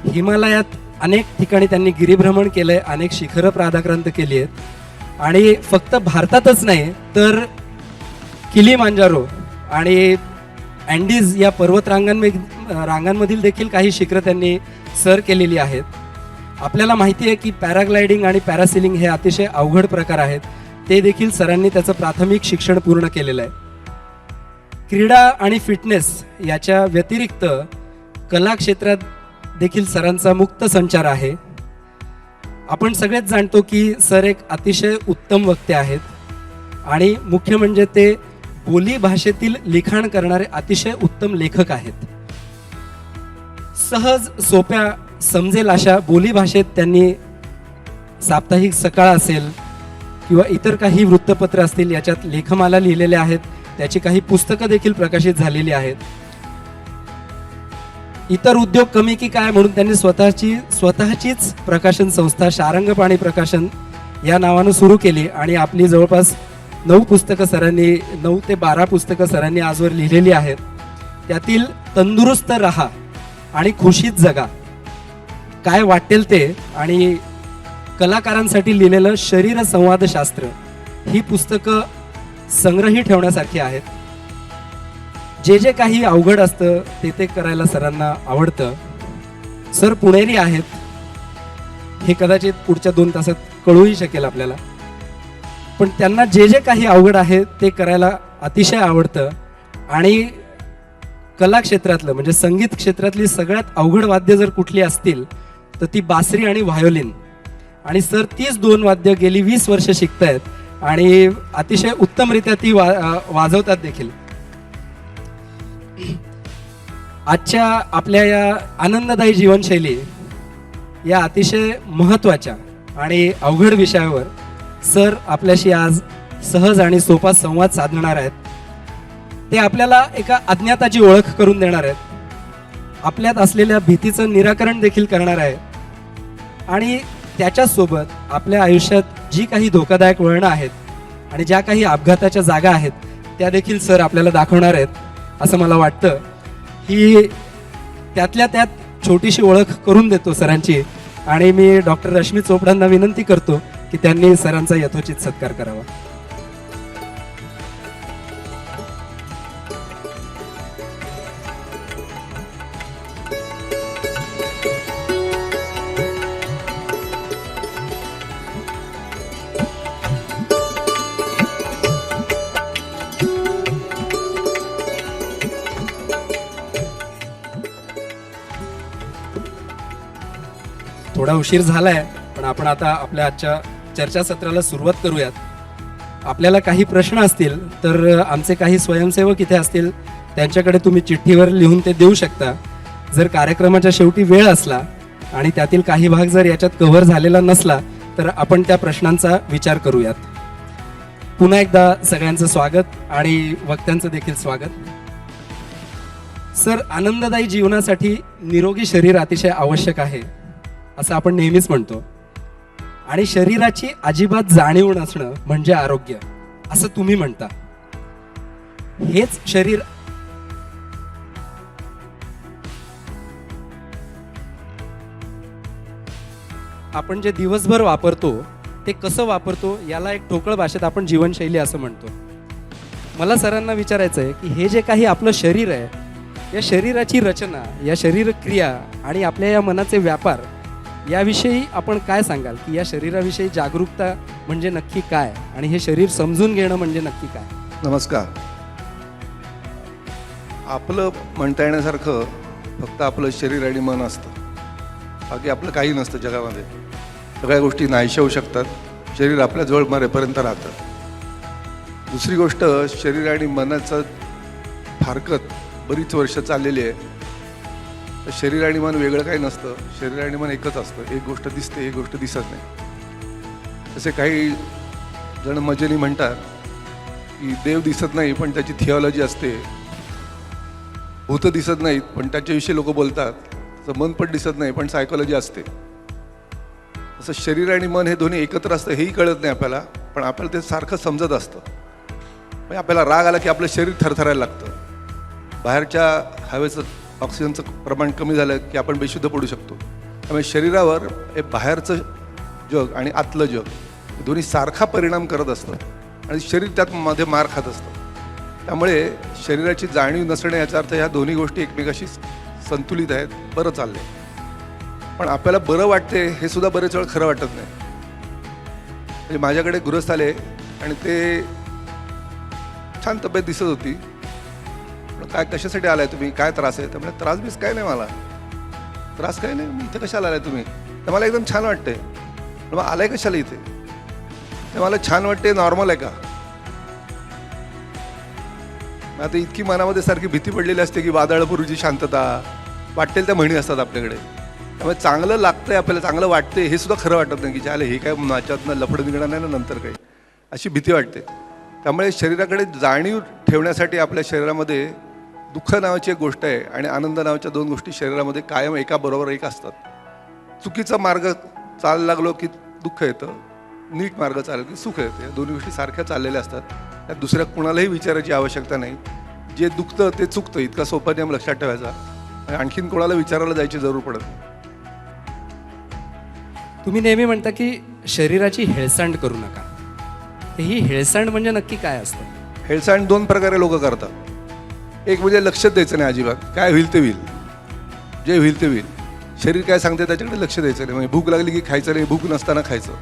हिमालयात अनेक ठिकाणी त्यांनी गिरिभ्रमण केलंय, अनेक शिखरं पादाक्रांत केली आहेत आणि फक्त भारतातच नाही तर किलीमांजारो आणि अँडीज या रांगांमधील देखील काही शिखरं त्यांनी सर केलेली आहेत. आपल्याला माहिती आहे की पॅराग्लायडिंग आणि पॅरासेलिंग हे अतिशय अवघड प्रकार आहेत. ते देखील सरांनी त्याचं प्राथमिक शिक्षण पूर्ण केलेलं आहे. क्रीडा आणि फिटनेस याच्या व्यतिरिक्त कला क्षेत्रात देखील सरांचा मुक्त संचार आहे. आपण सगळेच जाणतो की सर एक अतिशय उत्तम वक्ते आहेत आणि मुख्य म्हणजे ते बोली भाषेतील लिखाण करणारे अतिशय उत्तम लेखक आहेत. सहज सोप्या समजेल अशा बोली भाषेत त्यांनी साप्ताहिक सकाळ असेल किंवा इतर काही वृत्तपत्र असतील याच्यात लेखमाला लिहिलेल्या आहेत. त्याची काही पुस्तकं देखील प्रकाशित झालेली आहेत. इतर उद्योग कमी की काय म्हणून त्यांनी स्वतःचीच प्रकाशन संस्था शारंगपाणी प्रकाशन या नावानं सुरू केली आणि आपली जवळपास 9 ते 12 पुस्तकं सरांनी आजवर लिहिलेली आहेत. त्यातील तंदुरुस्त रहा आणि खुशीत जगा, काय वाटेल ते आणि कलाकारांसाठी लिहिलेलं शरीर संवादशास्त्र ही पुस्तकं संग्रही ठेवण्यासारखी आहेत. जे काही अवघड असतं ते करायला सरांना आवडतं. सर पुणेरी आहेत हे कदाचित पुढच्या 2 तासात कळूही शकेल आपल्याला, पण त्यांना जे काही अवघड आहे ते करायला अतिशय आवडतं आणि कला क्षेत्रातलं म्हणजे संगीत क्षेत्रातली सगळ्यात अवघड वाद्य जर कुठली असतील तर ती बासरी आणि व्हायोलिन. आणि सर तीच 2 वाद्य गेली 20 वर्ष शिकतायत आणि अतिशय उत्तमरित्या ती वाजवतात देखील. आजच्या आपल्या या आनंददायी जीवनशैली या अतिशय महत्त्वाच्या आणि अवघड विषयावर सर आपल्याशी आज सहज आणि सोपा संवाद साधणार आहेत. ते आपल्याला एका अज्ञाताची ओळख करून देणार आहेत, आपल्यात असलेल्या भीतीचं निराकरण देखील करणार आहे आणि त्याच्यासोबत आपल्या आयुष्यात जी काही धोकादायक वळणं आहेत आणि ज्या काही अपघाताच्या जागा आहेत त्या देखील सर आपल्याला दाखवणार आहेत असं मला वाटतं. ही त्यातल्या त्यात छोटीशी ओळख करून देतो सरांची आणि मी डॉक्टर रश्मी चोपडांना विनंती करतो की त्यांनी सरांचा यथोचित सत्कार करावा. थोडा उशीर झालाय पण आपण आता आपल्या आजच्या चर्चासत्राला सुरुवात करूयात. आपल्याला काही प्रश्न असतील तर आमचे काही स्वयंसेवक इथे असतील, त्यांच्याकडे तुम्ही चिठ्ठीवर लिहून ते देऊ शकता. जर कार्यक्रमाच्या शेवटी वेळ असला आणि त्यातील काही भाग जर याच्यात कव्हर झालेला नसला तर आपण त्या प्रश्नांचा विचार करूयात. पुन्हा एकदा सगळ्यांचं स्वागत आणि वक्त्यांचं देखील स्वागत. सर, आनंददायी जीवनासाठी निरोगी शरीर अतिशय आवश्यक आहे असं आपण नेहमीच म्हणतो आणि शरीराची अजिबात जाणीव नसणं म्हणजे आरोग्य असं तुम्ही म्हणता. हेच शरीर आपण जे दिवसभर वापरतो ते कसं वापरतो याला एक ठोकळ भाषेत आपण जीवनशैली असं म्हणतो. मला सरांना विचारायचं आहे की हे जे काही आपलं शरीर आहे, या शरीराची रचना, या शरीर क्रिया आणि आपल्या या मनाचे व्यापार याविषयी आपण काय सांगाल की या शरीराविषयी जागरूकता म्हणजे नक्की काय आणि हे शरीर समजून घेणं म्हणजे नक्की काय? नमस्कार. आपलं म्हणता येण्यासारखं फक्त आपलं शरीर आणि मन असतं, बाकी आपलं काही नसतं जगामध्ये. सगळ्या गोष्टी नाहीशा होऊ शकतात, शरीर आपल्या जवळ मरेपर्यंत राहतं. दुसरी गोष्ट, शरीर आणि मनाचं फारकत बरीच वर्ष चाललेली आहे. शरीर आणि मन वेगळं काही नसतं, शरीर आणि मन एकच असतं. एक गोष्ट दिसते, एक गोष्ट दिसत नाही. असे काही जण मजेने म्हणतात की देव दिसत नाही पण त्याची थिओलॉजी असते, भूत दिसत नाहीत पण त्याच्याविषयी लोक बोलतात, तसं मन पण दिसत नाही पण सायकोलॉजी असते. असं शरीर आणि मन हे दोन्ही एकत्र असतं हेही कळत नाही आपल्याला पण आपल्याला ते सारखं समजत असतं. म्हणजे आपल्याला राग आला की आपलं शरीर थरथरायला लागतं. बाहेरच्या हवेचं ऑक्सिजनचं प्रमाण कमी झालं की आपण बेशुद्ध पडू शकतो. त्यामुळे शरीरावर हे बाहेरचं जग आणि आतलं जग हे दोन्ही सारखा परिणाम करत असतं आणि शरीर त्यात मध्ये मार खात असतं. त्यामुळे शरीराची जाणीव नसणे याचा अर्थ ह्या दोन्ही गोष्टी एकमेकाशी संतुलित आहेत, बरं चालले. पण आपल्याला बरं वाटते हे सुद्धा बरेच वेळ खरं वाटत नाही. म्हणजे माझ्याकडे गृहस्थ आले आणि ते छान तब्येत दिसत होती. काय कशासाठी आलाय तुम्ही, काय त्रास आहे? त्यामुळे त्रास बीस काय नाही, मला त्रास काय नाही, मी इथे कशाला आलाय तुम्ही? तर मला एकदम छान वाटते. मग आलाय कशाला इथे? तर मला छान वाटते, नॉर्मल आहे का? आता इतकी मनामध्ये सारखी भीती पडलेली असते की वादळपूर्वीची शांतता, वाटेल त्या म्हणी असतात आपल्याकडे. त्यामुळे चांगलं लागतंय आपल्याला, चांगलं वाटतंय हे सुद्धा खरं वाटत नाही की चालेल हे काय नाच्यातनं लफडं निघणार नाही ना नंतर काही, अशी भीती वाटते. त्यामुळे शरीराकडे जाणीव ठेवण्यासाठी आपल्या शरीरामध्ये दुःख नावाची एक गोष्ट आहे आणि आनंद नावाच्या दोन गोष्टी शरीरामध्ये कायम एकाबरोबर एक असतात. चुकीचा मार्ग चालायला लागलो की दुःख येतं, नीट मार्ग चालला की सुख येतं. या दोन्ही गोष्टी सारख्या चाललेल्या असतात. त्यात दुसऱ्या कुणालाही विचारायची आवश्यकता नाही. जे दुखतं ते चुकतं, इतका सोपा नियम लक्षात ठेवायचा आणि आणखीन कोणाला विचारायला जायची जरूर पडत नाही. तुम्ही नेहमी म्हणता की शरीराची हेळसांड करू नका. ही हेळसांड म्हणजे नक्की काय असतं? हेळसांड दोन प्रकारे लोक करतात. एक म्हणजे लक्षच द्यायचं नाही अजिबात, काय होईल ते होईल, जे होईल ते होईल. शरीर काय सांगते त्याच्याकडे लक्ष द्यायचं नाही. म्हणजे भूक लागली की खायचं नाही, भूक नसताना खायचं.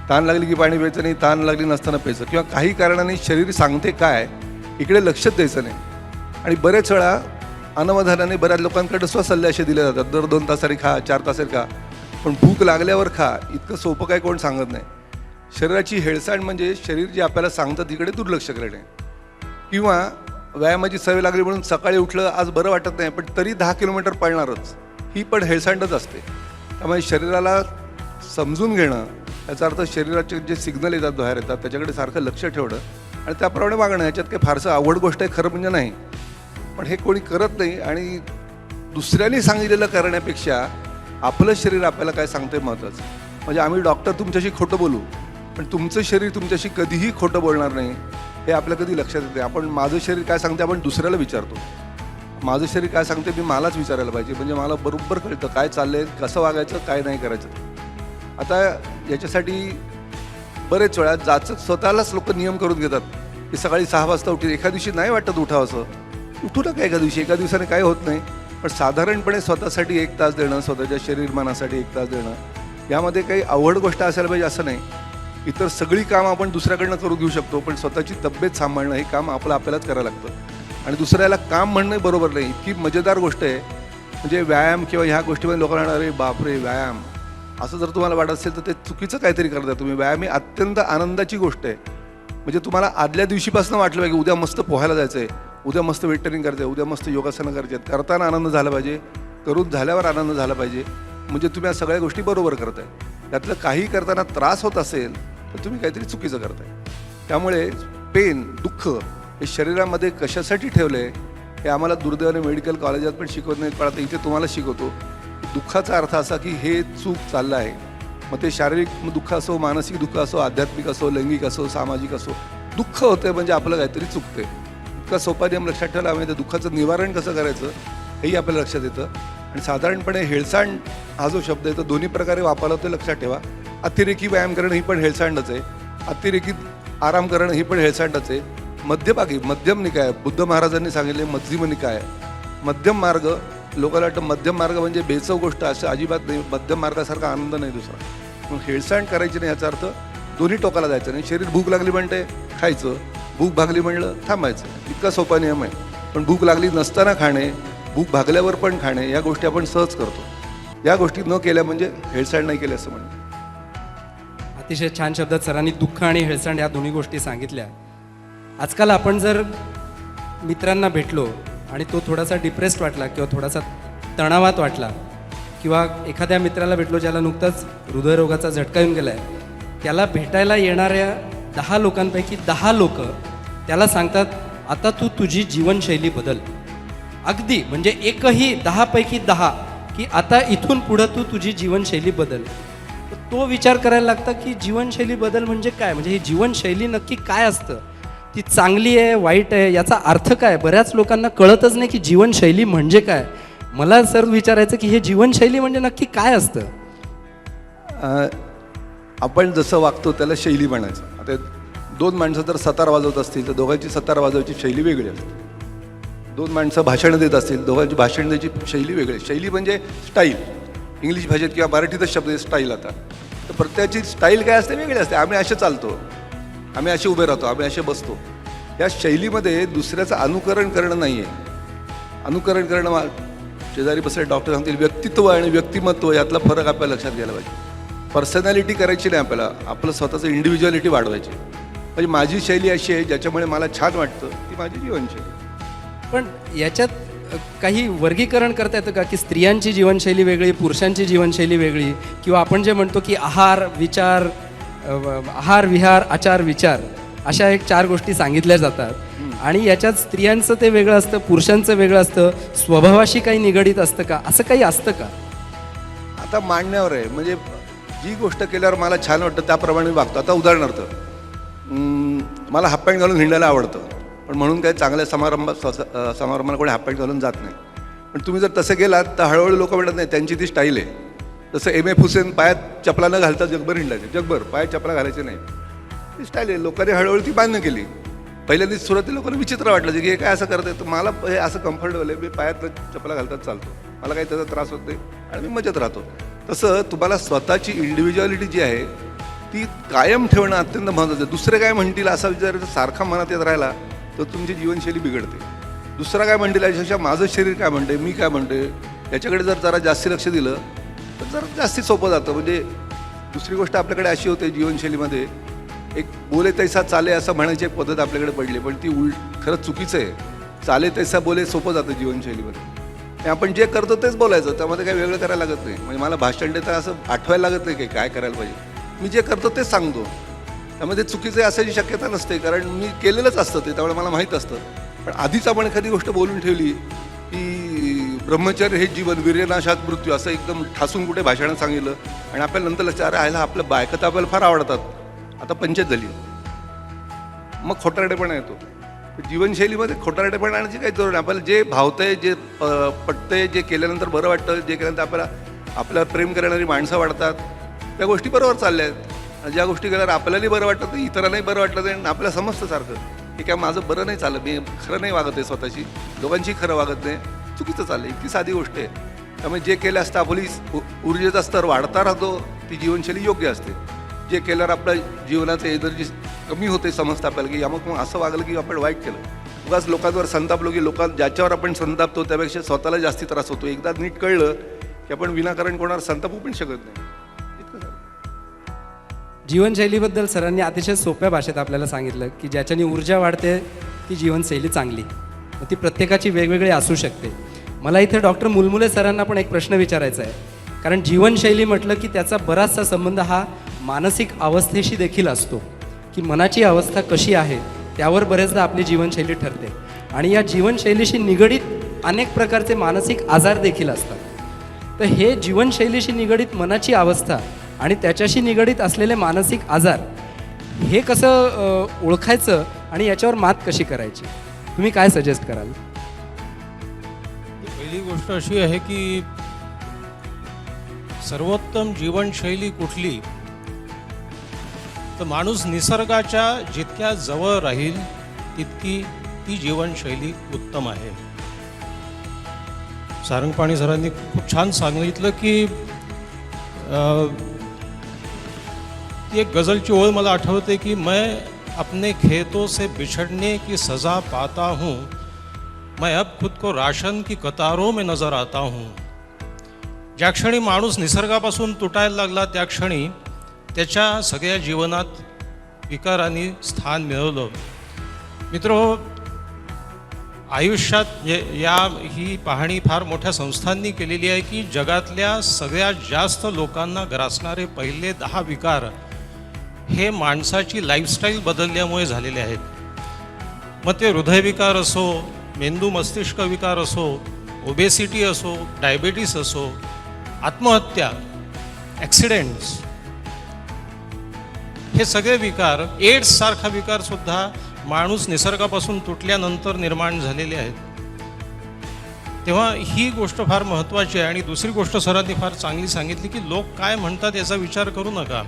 ताण लागली की पाणी प्यायचं नाही, ताण लागली नसताना प्यायचं. किंवा काही कारणाने शरीर सांगते काय इकडे लक्षच द्यायचं नाही. आणि बरेच वेळा अनवधानाने बऱ्याच लोकांकडे स्वसल्ले असे दिले जातात, दर 2 तासांनी खा, 4 तासांनी खा, पण भूक लागल्यावर खा, इतकं सोपं काय कोण सांगत नाही. शरीराची हेळसांड म्हणजे शरीर जे आपल्याला सांगतं तिकडे दुर्लक्ष करणे. किंवा व्यायामाची सवय लागली म्हणून सकाळी उठलं, आज बरं वाटत नाही पण तरी 10 किलोमीटर पळणारच, ही पण हेळसांडच असते. त्यामुळे शरीराला समजून घेणं, याचा अर्थ शरीराचे जे सिग्नल येतात बाहेर येतात त्याच्याकडे सारखं लक्ष ठेवणं आणि त्याप्रमाणे वागणं. याच्यात काही फारसं अवघड गोष्ट आहे खरं म्हणजे नाही, पण हे कोणी करत नाही. आणि दुसऱ्यांनी सांगितलेलं करण्यापेक्षा आपलं शरीर आपल्याला काय सांगते महत्त्वाचं. म्हणजे आम्ही डॉक्टर तुमच्याशी खोटं बोलू पण तुमचं शरीर तुमच्याशी कधीही खोटं बोलणार नाही, हे आपल्या कधी लक्षात येते. आपण माझं शरीर काय सांगते आपण दुसऱ्याला विचारतो, माझं शरीर काय सांगते मी मलाच विचारायला पाहिजे. म्हणजे मला बरोबर कळतं काय चाललंय, कसं वागायचं, काय नाही करायचं. आता याच्यासाठी बरेच वेळा जाचं स्वतःलाच लोक नियम करून घेतात की सकाळी 6 वाजता उठतील. एका दिवशी नाही वाटत उठावं असं, उठू नका एका दिवशी, एका दिवसाने काय होत नाही. पण साधारणपणे स्वतःसाठी 1 तास देणं, स्वतःच्या शरीरमानासाठी 1 तास देणं, यामध्ये काही अवघड गोष्ट असायला पाहिजे असं नाही. इतर सगळी कामं आपण दुसऱ्याकडनं करून घेऊ शकतो, पण स्वतःची तब्येत सांभाळणं हे काम आपल्यालाच करायला लागतं. आणि दुसऱ्याला काम म्हणणं बरोबर नाही. इतकी मजेदार गोष्ट आहे. म्हणजे व्यायाम किंवा ह्या गोष्टीमध्ये लोकांना अरे बापरे व्यायाम असं जर तुम्हाला वाटत असेल तर ते चुकीचं काहीतरी करता तुम्ही. व्यायाम ही अत्यंत आनंदाची गोष्ट आहे. म्हणजे तुम्हाला आदल्या दिवशीपासून वाटलं पाहिजे उद्या मस्त पोहायला जायचं आहे, उद्या मस्त वेट ट्रेनिंग करायचं आहे, उद्या मस्त योगासनं करायचे आहेत. करताना आनंद झाला पाहिजे, करून झाल्यावर आनंद झाला पाहिजे. म्हणजे तुम्ही या सगळ्या गोष्टी बरोबर करताय. त्यातलं काही करताना त्रास होत असेल तर तुम्ही काहीतरी चुकीचं करताय. त्यामुळे पेन, दुःख हे शरीरामध्ये कशासाठी ठेवलं आहे हे आम्हाला दुर्दैवाने मेडिकल कॉलेजात पण शिकवत नाहीत, पण आता इथे तुम्हाला शिकवतो. दुःखाचा अर्थ असा की हे चूक चाललं आहे. मग ते शारीरिक दुःख असो, मानसिक दुःख असो, आध्यात्मिक असो, लैंगिक असो, सामाजिक असो, दुःख होतंय म्हणजे आपलं काहीतरी चुकतंय. इतका सोपा नियम लक्षात ठेवला म्हणजे दुःखाचं निवारण कसं करायचं हेही आपल्याला लक्षात येतं. आणि साधारणपणे हेळसांड हा जो शब्द आहे तो दोन्ही प्रकारे वापरला तो लक्षात ठेवा. अतिरेकी व्यायाम करणं ही पण हेळसांडच आहे, अतिरेकी आराम करणं ही पण हेळसांडच आहे. मध्यभागी मध्यम निकाय, बुद्ध महाराजांनी सांगितले मध्यम निकाय, मध्यम मार्ग. लोकांना वाटतं मध्यम मार्ग म्हणजे बेचव गोष्ट, असं अजिबात नाही. मध्यम मार्गासारखा आनंद नाही दुसरा. मग हेळसांड करायची नाही याचा अर्थ दोन्ही टोकाला जायचं नाही. शरीर भूक लागली म्हणते खायचं, भूक भागली म्हणलं थांबायचं, इतका सोपा नियम आहे. पण भूक लागली नसताना खाणे, भूक भागल्यावर पण खाणे या गोष्टी आपण सहज करतो. या गोष्टी न केल्या म्हणजे हेळसांड नाही केली असं म्हणतो. अतिशय छान शब्दात सरांनी दुःख आणि हेळसांड या दोन्ही गोष्टी सांगितल्या. आजकाल आपण जर मित्रांना भेटलो आणि तो थोडासा डिप्रेस्ड वाटला किंवा थोडासा तणावात वाटला किंवा एखाद्या मित्राला भेटलो ज्याला नुकताच हृदयरोगाचा झटका येऊन गेला आहे, त्याला भेटायला येणाऱ्या 10 लोकांपैकी 10 लोक त्याला सांगतात आता तू तुझी जीवनशैली बदल. अगदी म्हणजे एकही 10 पैकी 10 की आता इथून पुढं तू तुझी जीवनशैली बदल. तो विचार करायला लागतं की जीवनशैली बदल म्हणजे काय, म्हणजे ही जीवनशैली नक्की काय असतं, ती चांगली आहे वाईट आहे याचा अर्थ काय. बऱ्याच लोकांना कळतच नाही की जीवनशैली म्हणजे काय. मला सर विचारायचं की हे जीवनशैली म्हणजे नक्की काय असतं. आपण जसं वागतो त्याला शैली म्हणायचं. आता दोन माणसं जर सतार वाजवत असतील तर दोघांची सतार वाजवायची शैली वेगळी असते. दोन माणसं भाषण देत असतील, दोघांची भाषण द्यायची शैली वेगळी आहे. शैली म्हणजे स्टाईल. इंग्लिश भाषेत किंवा मराठीतच शब्द आहे स्टाईल. आता तर प्रत्येकाची स्टाईल काय असते वेगळी असते. आम्ही असे चालतो, आम्ही असे उभे राहतो, आम्ही असे बसतो. या शैलीमध्ये दुसऱ्याचं अनुकरण करणं नाही आहे. अनुकरण करणं शेजारी बसले डॉक्टर सांगतील व्यक्तित्व आणि व्यक्तिमत्व यातला फरक आपल्याला लक्षात घ्यायला पाहिजे. पर्सनॅलिटी करायची नाही आपल्याला, आपलं स्वतःचं इंडिव्हिज्युअलिटी वाढवायची. म्हणजे माझी शैली अशी आहे ज्याच्यामुळे मला छान वाटतं, ती माझी जीवनशैली. पण याच्यात काही वर्गीकरण करता येतं का की स्त्रियांची जीवनशैली वेगळी, पुरुषांची जीवनशैली वेगळी, किंवा आपण जे म्हणतो की आहार विचार, आहार विहार आचार विचार अशा एक 4 गोष्टी सांगितल्या जातात आणि याच्यात स्त्रियांचं ते वेगळं असतं, पुरुषांचं वेगळं असतं, स्वभावाशी काही निगडीत असतं का, असं काही असतं का. आता मांडण्यावर आहे. म्हणजे जी गोष्ट केल्यावर मला छान वाटतं त्याप्रमाणे मी वागतो. आता उदाहरणार्थ मला हाफ पॅन्ट घालून हिंडायला आवडतं, पण म्हणून काही चांगल्या समारंभाला कोणी हाफ पॅन्ट घालून जात नाही. पण तुम्ही जर तसं गेलात तर हळूहळू लोक म्हणत नाही त्यांची ती स्टाईल आहे. जसं M.F. हुसेन पायात चपला न घालता जगभर हिंडायचे, जगभर पायात चपला घालायचे नाही, ती स्टाईल आहे. लोकांनी हळूहळू ती मान्य केली. पहिल्यांदा सुरुवातीला लोकांना विचित्र वाटलं की हे काय असं करते, तर मला हे असं कम्फर्टेबल आहे, मी पायात चपला घालतात चालतो, मला काही त्याचा त्रास होत नाही आणि मी मजेत राहतो. तसं तुम्हाला स्वतःची इंडिव्हिज्युअलिटी जी आहे ती कायम ठेवणं अत्यंत महत्त्वाचं आहे. दुसरे काय म्हणतील असा विचार सारखा मनात येत राहिला तर तुमची जीवनशैली बिघडते. दुसरा काय म्हणतील याच्यापेक्षा माझं शरीर काय म्हणते, मी काय म्हणते, याच्याकडे जर जरा जास्ती लक्ष दिलं तर जरा जास्ती सोपं जातं. म्हणजे दुसरी गोष्ट आपल्याकडे अशी होते जीवनशैलीमध्ये, एक बोले तैसा चाले असं म्हणायची एक पद्धत आपल्याकडे पडली, पण ती खरंच चुकीचं आहे. चाले तैसा बोले सोपं जातं जीवनशैलीमध्ये. आणि आपण जे करतो तेच बोलायचं, त्यामध्ये काही वेगळं करायला लागत नाही. म्हणजे मला भाषण देता असं आठवायला लागत नाही की काय करायला पाहिजे, मी जे करतो तेच सांगतो. त्यामध्ये चुकीचं असायची शक्यता नसते, कारण मी केलेलंच असतं ते, त्यामुळे मला माहीत असतं. पण आधीच आपण एखादी गोष्ट बोलून ठेवली की ब्रह्मचर्य हे जीवन, वीर्यनाशात मृत्यू, असं एकदम ठासून कुठे भाषणात सांगितलं आणि आपल्याला नंतर लक्षात अरे आयला आपल्या बायका तर आपल्याला फार आवडतात, आता पंचायत झाली, मग खोटारडेपणा येतो. जीवनशैलीमध्ये खोटारडेपणा आणण्याची काही जरूर नाही. आपल्याला जे भावतंय, जे पटतंय, जे केल्यानंतर बरं वाटतं, जे केल्यानंतर आपल्याला प्रेम करणारी माणसं वाढतात, त्या गोष्टी बरोबर चालल्या आहेत. आणि ज्या गोष्टी केल्यावर आपल्यालाही बरं वाटतं नाही, इतरांनाही बरं वाटलं नाही, आपल्याला समजतं सारखं की काय माझं बरं नाही चाललं, मी खरं नाही वागत आहे, स्वतःशी लोकांशी खरं वागत नाही, चुकीचं चाललं आहे. इतकी साधी गोष्ट आहे. त्यामुळे जे केलं असतं आपली ऊर्जेचा स्तर वाढता राहतो, ती जीवनशैली योग्य असते. जे केल्यावर आपल्या जीवनाचं एनर्जी कमी होते समजतं आपल्याला की मग असं वागलं की आपण वाईट केलं. उगाच लोकांवर संतापलो की ज्याच्यावर आपण संतापतो त्यापेक्षा स्वतःला जास्ती त्रास होतो. एकदा नीट कळलं की आपण विनाकारण कोणावर संतापू पण शकत नाही. जीवनशैलीबद्दल सरांनी अतिशय सोप्या भाषेत आपल्याला सांगितलं की ज्याच्याने ऊर्जा वाढते ती जीवनशैली चांगली, मग ती प्रत्येकाची वेगवेगळी असू शकते. मला इथे डॉक्टर मुलमुले सरांना पण एक प्रश्न विचारायचा आहे, कारण जीवनशैली म्हटलं की त्याचा बराचसा संबंध हा मानसिक अवस्थेशी देखील असतो, की मनाची अवस्था कशी आहे त्यावर बरेचदा आपली जीवनशैली ठरते. आणि या जीवनशैलीशी निगडीत अनेक प्रकारचे मानसिक आजार देखील असतात. तर हे जीवनशैलीशी निगडीत मनाची अवस्था आणि त्याच्याशी निगडीत असलेले मानसिक आजार हे कसं ओळखायचं आणि याच्यावर मात कशी करायची, तुम्ही काय सजेस्ट कराल. पहिली गोष्ट अशी आहे की सर्वोत्तम जीवनशैली कुठली, तर माणूस निसर्गाच्या जितक्या जवळ राहील तितकी ती जीवनशैली उत्तम आहे. सारंगपाणी सरांनी खूप छान सांगितलं की ती एक गजलची ओळ मला आठवते की मैं अपने खेतों से बिछड़ने की सज़ा पाता हूँ, मैं अब खुद को राशन की कतारों में नज़र आता हूँ. ज्या क्षणी माणूस निसर्गापासून तुटायला लागला त्या क्षणी त्याच्या सगळ्या जीवनात विकारांनी स्थान मिळवलं. मित्रो, आयुष्यात ही पाहणी फार मोठ्या संस्थांनी केलेली आहे की जगातल्या सगळ्यात जास्त लोकांना ग्रासणारे पहिले 10 विकार हे माणसाची लाईफस्टाईल बदलल्यामुळे झालेले आहेत. मग ते हृदयविकार असो, मेंदू मस्तिष्क विकार असो, ओबेसिटी असो, डायबिटीस असो, आत्महत्या, ॲक्सिडेंट्स, हे सगळे विकार, एड्स सारखा विकार सुद्धा माणूस निसर्गापासून तुटल्यानंतर निर्माण झालेले आहेत. तेव्हा ही गोष्ट फार महत्त्वाची आहे. आणि दुसरी गोष्ट सरांनी फार चांगली सांगितली की लोक काय म्हणतात याचा विचार करू नका.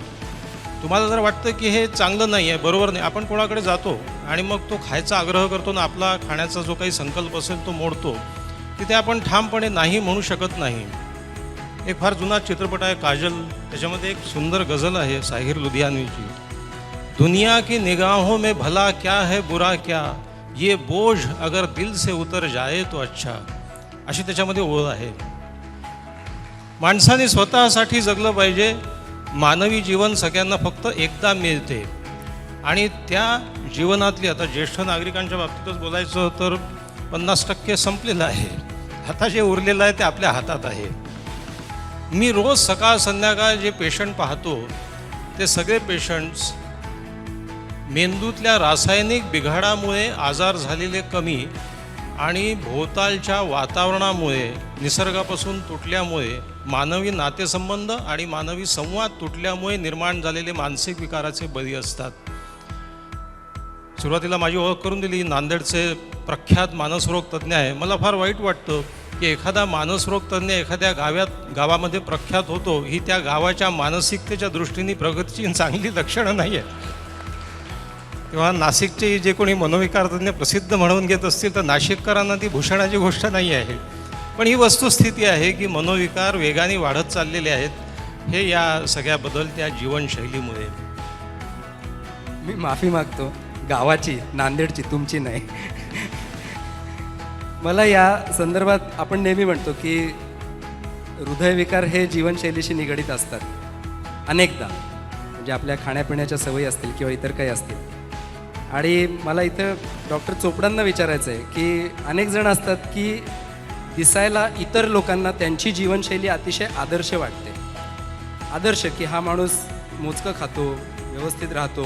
तुम्हाला जर वाटतं की हे चांगलं नाही आहे, बरोबर नाही, आपण कोणाकडे जातो आणि मग तो खायचा आग्रह करतो ना, आपला खाण्याचा जो काही संकल्प असेल तो मोडतो, तिथे आपण ठामपणे नाही म्हणू शकत नाही. एक फार जुना चित्रपट आहे काजल, त्याच्यामध्ये एक सुंदर गझल आहे साहिर लुधियानवीची. दुनिया की निगाहों में भला क्या है बुरा क्या, ये बोझ अगर दिल से उतर जाए तो अच्छा, अशी त्याच्यामध्ये ओळ आहे. माणसाने स्वतःसाठी जगलं पाहिजे. मानवी जीवन सगळ्यांना फक्त एकदा मिळते आणि त्या जीवनातली, आता ज्येष्ठ नागरिकांच्या बाबतीतच बोलायचं तर 50% संपलेलं आहे. आता जे उरलेलं आहे ते आपल्या हातात आहे. मी रोज सकाळ संध्याकाळ जे पेशंट पाहतो ते सगळे पेशंट्स मेंदूतल्या रासायनिक बिघाडामुळे आजार झालेले कमी आणि भोवतालच्या वातावरणामुळे, निसर्गापासून तुटल्यामुळे, मानवी नातेसंबंध आणि मानवी संवाद तुटल्यामुळे निर्माण झालेले मानसिक विकाराचे बळी असतात. सुरुवातीला माझी ओळख करून दिली, नांदेडचे प्रख्यात मानसरोग तज्ज्ञ आहे. मला फार वाईट वाटतं की एखादा मानसरोग तज्ज्ञ एखाद्या गावामध्ये प्रख्यात होतो, ही त्या गावाच्या मानसिकतेच्या दृष्टीने प्रगतीची चांगली लक्षणं नाही आहेत. तेव्हा नाशिकचे जे कोणी मनोविकार तज्ज्ञ प्रसिद्ध म्हणून घेत असतील तर नाशिककरांना ती भूषणाची गोष्ट नाही आहे. पण ही वस्तुस्थिती आहे की मनोविकार वेगाने वाढत चाललेले आहेत, हे या सगळ्या बदलत्या जीवनशैलीमुळे. मी माफी मागतो, गावाची, नांदेडची, तुमची नाही. मला या संदर्भात, आपण नेहमी म्हणतो की हृदयविकार हे जीवनशैलीशी निगडीत असतात अनेकदा, म्हणजे आपल्या खाण्यापिण्याच्या सवयी असतील किंवा इतर काही असतील. आणि मला इथं डॉक्टर चोपडांना विचारायचं आहे की अनेक जण असतात की दिसायला इतर लोकांना त्यांची जीवनशैली अतिशय आदर्श वाटते. आदर्श की हा माणूस मोजकं खातो, व्यवस्थित राहतो,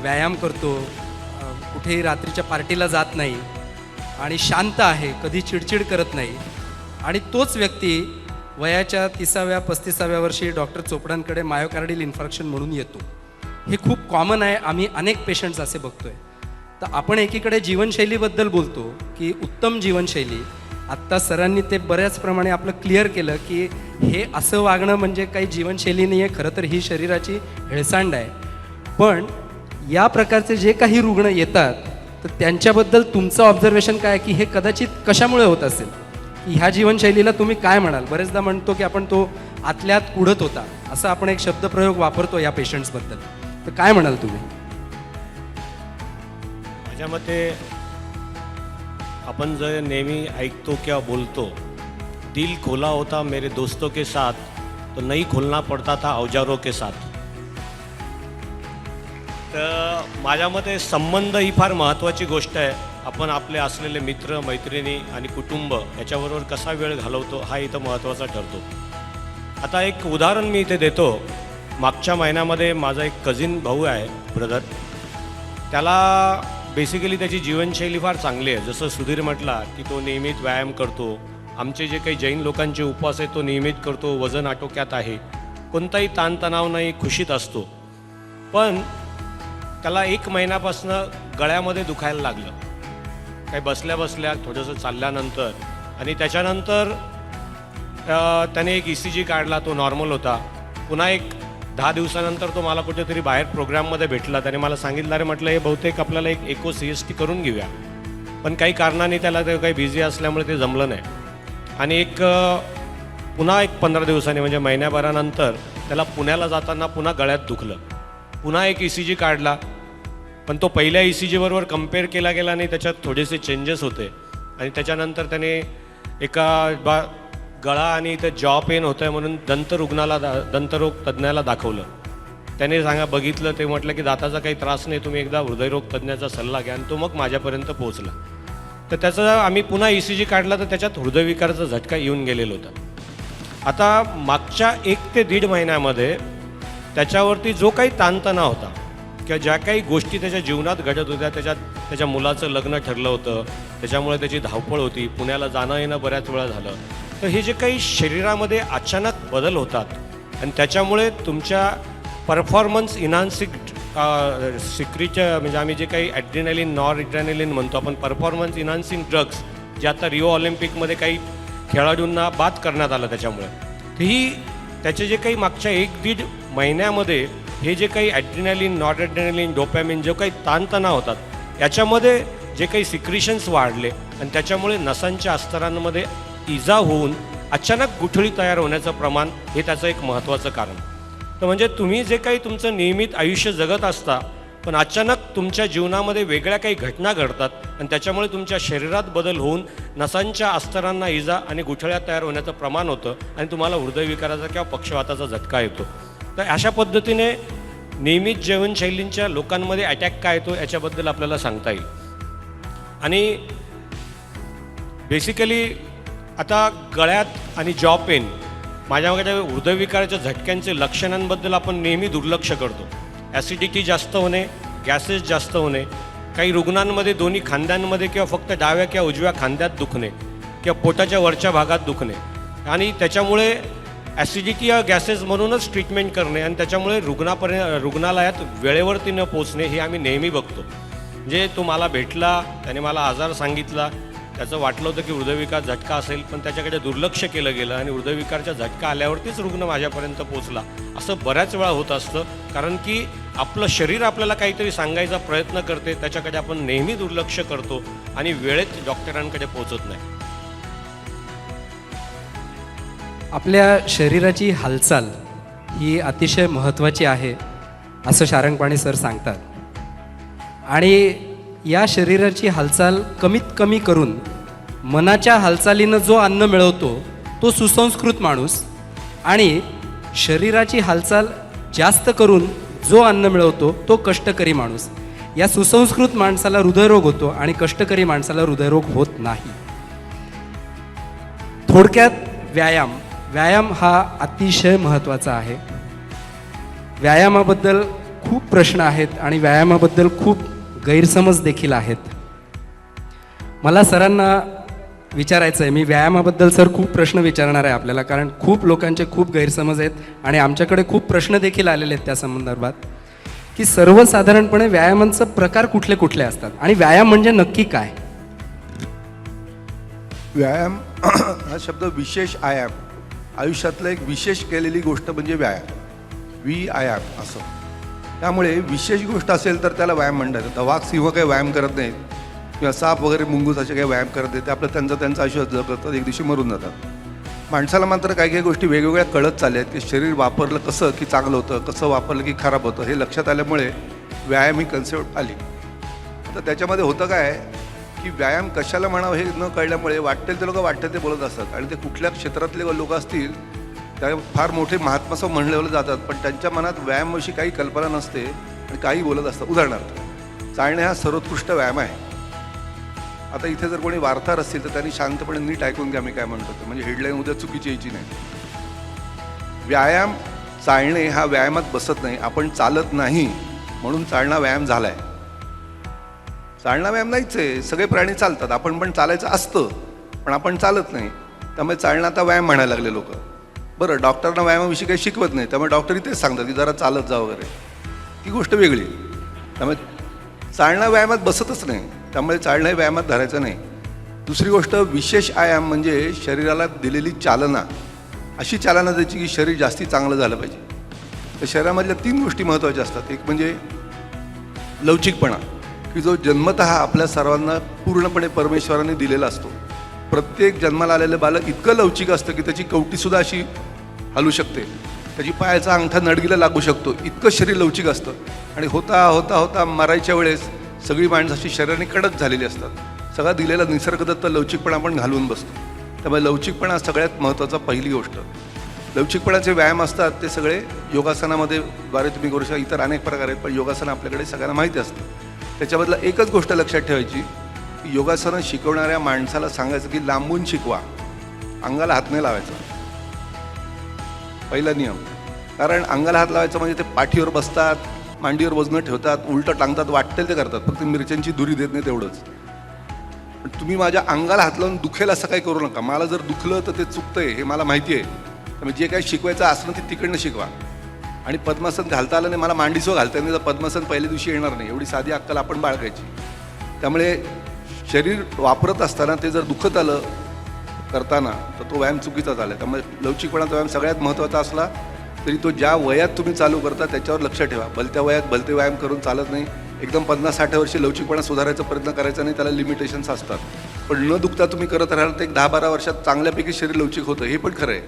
व्यायाम करतो, कुठेही रात्रीच्या पार्टीला जात नाही आणि शांत आहे, कधी चिडचिड करत नाही. आणि तोच व्यक्ती वयाच्या 30व्या-35व्या वर्षी डॉक्टर चोपडांकडे मायोकार्डियल इन्फार्क्शन म्हणून येतो. हे खूप कॉमन आहे, आम्ही अनेक पेशंट्स असे बघतोय. तर आपण एकीकडे जीवनशैलीबद्दल बोलतो की उत्तम जीवनशैली, आत्ता सरांनी ते बऱ्याच प्रमाणे आपलं क्लिअर केलं की हे असं वागणं म्हणजे काही जीवनशैली नाही आहे, खरं तर ही शरीराची हेळसांड आहे. पण या प्रकारचे जे काही रुग्ण येतात तर त्यांच्याबद्दल तुमचं ऑब्झर्वेशन काय की हे कदाचित कशामुळे होत असेल, की ह्या जीवनशैलीला तुम्ही काय म्हणाल? बरेचदा म्हणतो की आपण तो आतल्यात कुढत होता, असं आपण एक शब्दप्रयोग वापरतो या पेशंट्सबद्दल. तर काय म्हणाल तुम्ही? माझ्या मते आपण जर नेहमी ऐकतो किंवा बोलतो, दिल खोला होता मेरे दोस्तों के साथ तो नहीं खोलना पड़ता था औजारों के साथ. तर माझ्या मते संबंध ही फार महत्त्वाची गोष्ट आहे. आपण आपले असलेले मित्र, मैत्रिणी आणि कुटुंब याच्याबरोबर कसा वेळ घालवतो हा इथं महत्त्वाचा ठरतो. आता एक उदाहरण मी इथे देतो. मागच्या महिन्यामध्ये माझा एक कझिन भाऊ आहे, ब्रदर, त्याला बेसिकली त्याची जीवनशैली फार चांगली आहे. जसं सुधीर म्हटला की तो नियमित व्यायाम करतो, आमचे जे काही जैन लोकांचे उपवास आहेत तो नियमित करतो, वजन आटोक्यात आहे, कोणताही ताणतणाव नाही, खुशीत असतो. पण त्याला 1 महिन्यापासून गळ्यामध्ये दुखायला लागलं, काही बसल्या बसल्या थोडंसं चालल्यानंतर. आणि त्याच्यानंतर त्याने एक ECG काढला, तो नॉर्मल होता. पुन्हा एक 10 दिवसानंतर तो मला कुठेतरी बाहेर प्रोग्राममध्ये भेटला. त्याने मला सांगितलं, अरे म्हटलं हे बहुतेक आपल्याला एक एको CST करून घेऊया. पण काही कारणाने त्याला ते काही बिझी असल्यामुळे ते जमलं नाही. आणि पुन्हा एक 15 दिवसांनी म्हणजे महिन्याभरानंतर त्याला पुण्याला जाताना पुन्हा गळ्यात दुखलं. पुन्हा एक ECG काढला, पण तो पहिल्या ECG बरोबर कम्पेअर केला गेला नाही, त्याच्यात थोडेसे चेंजेस होते. आणि त्याच्यानंतर त्याने गळा आणि इथं जॉ पेन होतं आहे म्हणून दंतरोग तज्ज्ञाला दाखवलं. त्याने बघितलं, ते म्हटलं की दाताचा काही त्रास नाही, तुम्ही एकदा हृदयरोग तज्ज्ञाचा सल्ला घ्या. आणि तो मग माझ्यापर्यंत पोहोचला. तर त्याचं आम्ही पुन्हा ECG काढला तर त्याच्यात हृदयविकाराचा झटका येऊन गेलेला होता. आता मागच्या 1 ते 1.5 महिन्यामध्ये त्याच्यावरती जो काही ताणतणाव होता किंवा ज्या काही गोष्टी त्याच्या जीवनात घडत होत्या, त्याच्या मुलाचं लग्न ठरलं होतं, त्याच्यामुळे त्याची धावपळ होती, पुण्याला जाणं येणं बऱ्याच वेळा झालं. तर हे जे काही शरीरामध्ये अचानक बदल होतात आणि त्याच्यामुळे तुमच्या परफॉर्मन्स इन्हान्सिंग सिक्रीच्या म्हणजे आम्ही जे काही ॲड्रिनॅलिन नॉर ॲड्रेनॅलिन म्हणतो आपण, परफॉर्मन्स इन्हान्सिंग ड्रग्स जे आता रिओ ऑलिम्पिकमध्ये काही खेळाडूंना बाद करण्यात आलं त्याच्यामुळे, तेही त्याचे जे काही मागच्या 1-1.5 महिन्यामध्ये हे जे काही ॲड्रिनॅलिन नॉर ॲड्रेनॅलिन डोपॅमिन जो काही ताणतणाव होतात याच्यामध्ये जे काही सिक्रिशन्स वाढले आणि त्याच्यामुळे नसांच्या अस्तरांमध्ये इजा होऊन अचानक गुठळी तयार होण्याचं प्रमाण हे त्याचं एक महत्त्वाचं कारण. तर म्हणजे तुम्ही जे काही तुमचं नियमित आयुष्य जगत असता पण अचानक तुमच्या जीवनामध्ये वेगळ्या काही घटना घडतात आणि त्याच्यामुळे तुमच्या शरीरात बदल होऊन नसांच्या अस्तरांना इजा आणि गुठळ्या तयार होण्याचं प्रमाण होतं आणि तुम्हाला हृदयविकाराचा किंवा पक्षवाताचा झटका येतो. तर अशा पद्धतीने नियमित जीवनशैलींच्या लोकांमध्ये अटॅक काय येतो याच्याबद्दल आपल्याला सांगता येईल. आणि बेसिकली आता गळ्यात आणि जॉ पेन माझ्याकडे हृदयविकाराच्या झटक्यांचे लक्षणांबद्दल आपण नेहमी दुर्लक्ष करतो. ॲसिडिटी जास्त होणे, गॅसेस जास्त होणे, काही रुग्णांमध्ये दोन्ही खांद्यांमध्ये किंवा फक्त डाव्या किंवा उजव्या खांद्यात दुखणे किंवा पोटाच्या वरच्या भागात दुखणे आणि त्याच्यामुळे ॲसिडिटी या गॅसेस म्हणूनच ट्रीटमेंट करणे आणि त्याच्यामुळे रुग्णालयात वेळेवरती न पोचणे हे आम्ही नेहमी बघतो. म्हणजे तो मला भेटला, त्याने मला आजार सांगितला, त्याचं वाटलं होतं की हृदयविकार झटका असेल पण त्याच्याकडे दुर्लक्ष केलं गेलं आणि हृदयविकारचा झटका आल्यावरतीच रुग्ण माझ्यापर्यंत पोचला, असं बऱ्याच वेळा होत असतं. कारण की आपलं शरीर आपल्याला काहीतरी सांगायचा प्रयत्न करते, त्याच्याकडे आपण नेहमी दुर्लक्ष करतो आणि वेळेत डॉक्टरांकडे पोचत नाही. आपल्या शरीराची हालचाल ही अतिशय महत्त्वाची आहे असं शारंगपाणी सर सांगतात. आणि या शरीराची हालचाल कमीत कमी करून मनाच्या हालचालीनं जो अन्न मिळवतो तो सुसंस्कृत माणूस आणि शरीराची हालचाल जास्त करून जो अन्न मिळवतो तो कष्टकरी माणूस. या सुसंस्कृत माणसाला हृदयरोग होतो आणि कष्टकरी माणसाला हृदयरोग होत नाही. थोडक्यात व्यायाम हा अतिशय महत्त्वाचा आहे. व्यायामाबद्दल खूप प्रश्न आहेत आणि व्यायामाबद्दल खूप गैरसमज देखील आहेत. मला सरांना विचारायचं आहे, मी व्यायामाबद्दल सर खूप प्रश्न विचारणार आहे आपल्याला, कारण खूप लोकांचे खूप गैरसमज आहेत आणि आमच्याकडे खूप प्रश्न देखील आलेले आहेत त्या संदर्भात की सर्वसाधारणपणे व्यायामांचे प्रकार कुठले कुठले असतात आणि व्यायाम म्हणजे नक्की काय. व्यायाम हा शब्द विशेष आयाम, आयुष्यातलं एक विशेष केलेली गोष्ट म्हणजे व्यायाम, आयाम असं. त्यामुळे विशेष गोष्ट असेल तर त्याला व्यायाम म्हणतात. आता वाघ सिंह काही व्यायाम करत नाहीत किंवा साप वगैरे मुंगूस असे काही व्यायाम करत नाहीत, ते आपलं त्यांचं आयुष्य जगतात, एक दिवशी मरून जातात. माणसाला मात्र काही काही गोष्टी वेगवेगळ्या कळत चालल्या आहेत की शरीर वापरलं कसं की चांगलं होतं, कसं वापरलं की खराब होतं, हे लक्षात आल्यामुळे व्यायाम ही कन्सेप्ट आली. तर त्याच्यामध्ये होतं काय की व्यायाम कशाला म्हणावं हे न कळल्यामुळे वाटतील ते लोक वाटतं ते बोलत असतात आणि ते कुठल्या क्षेत्रातले लोक असतील त्या फार मोठे महात्मासं म्हणले जातात पण त्यांच्या मनात व्यायामाविषयी काही कल्पना नसते आणि काही बोलत असतात. उदाहरणार्थ चालणे हा सर्वोत्कृष्ट व्यायाम आहे. आता इथे जर कोणी वार्ताहर असतील तर त्यांनी शांतपणे नीट ऐकून घ्या मी काय म्हणतो ते, म्हणजे हेडलाईन उद्या चुकीची यायची नाही. व्यायाम चालणे हा व्यायामात बसत नाही. आपण चालत नाही म्हणून चालणा व्यायाम झाला आहे. चालणा व्यायाम नाहीच आहे. सगळे प्राणी चालतात, आपण पण चालायचं असतं पण आपण चालत नाही, त्यामुळे चालणं आता व्यायाम म्हणायला लागले लोक. बरं, डॉक्टरना व्यायामाविषयी काही शिकवत नाही त्यामुळे डॉक्टरही तेच सांगतात की जरा चालत जा वगैरे, ती गोष्ट वेगळी. त्यामुळे चालणं व्यायामात बसतच नाही, त्यामुळे चालणं हे व्यायामात धरायचं नाही. दुसरी गोष्ट विशेष आयाम म्हणजे शरीराला दिलेली चालना, अशी चालना द्यायची की शरीर जास्ती चांगलं झालं पाहिजे. तर शरीरामधल्या 3 गोष्टी महत्त्वाच्या असतात. एक म्हणजे लवचिकपणा, की जो जन्मतः आपल्या सर्वांना पूर्णपणे परमेश्वराने दिलेला असतो. प्रत्येक जन्माला आलेलं बालक इतकं लवचिक असतं की त्याची कवटीसुद्धा अशी हलू शकते, त्याची पायाचा अंगठा नडगीला लागू शकतो, इतकं शरीर लवचिक असतं. आणि होता होता होता मरायच्या वेळेस सगळी माणसाची शरीराने कडक झालेली असतात. सगळा दिलेला निसर्गदत्त लवचिकपणा आपण घालवून बसतो. त्यामुळे लवचिकपणा सगळ्यात महत्त्वाचा पहिली गोष्ट. लवचिकपणाचे व्यायाम असतात ते सगळे योगासनामध्ये द्वारे तुम्ही करू शकता. इतर अनेक प्रकार आहेत पण योगासन आपल्याकडे सगळ्यांना माहिती असतं. त्याच्याबद्दल एकच गोष्ट लक्षात ठेवायची की योगासनं शिकवणाऱ्या माणसाला सांगायचं की लांबून शिकवा, अंगाला हात नाही लावायचा, पहिला नियम. कारण अंगाला हात लावायचं म्हणजे ते पाठीवर बसतात, मांडीवर वजनं ठेवतात, उलटं टांगतात, वाटतं ते करतात, फक्त मिरच्यांची धुरी देत नाही तेवढंच. पण तुम्ही माझ्या अंगाला हात लावून दुखेल असं काही करू नका. मला जर दुखलं तर ते चुकतंय हे मला माहिती आहे, त्यामुळे जे काही शिकवायचं असलं ते तिकडनं शिकवा. आणि पद्मासन घालता आलं नाही, मला मांडीसो घालता नाही, तर पद्मासन पहिल्या दिवशी येणार नाही. एवढी साधी अक्कल आपण बाळगायची. त्यामुळे शरीर वापरत असताना ते जर दुखत आलं करताना तर तो व्यायाम चुकीचा झाला. त्यामुळे लवचिकपणाचा व्यायाम सगळ्यात महत्त्वाचा असला तरी तो ज्या वयात तुम्ही चालू करता त्याच्यावर लक्ष ठेवा. भलत्या वयात भलते व्यायाम करून चालत नाही. एकदम 50-60 वर्षी लवचिकपणा सुधारायचा प्रयत्न करायचा नाही, त्याला लिमिटेशन्स असतात. पण न दुखता तुम्ही करत राहाल तर एक 10-12 वर्षात चांगल्यापैकी शरीर लवचिक होतं, हे पण खरं आहे.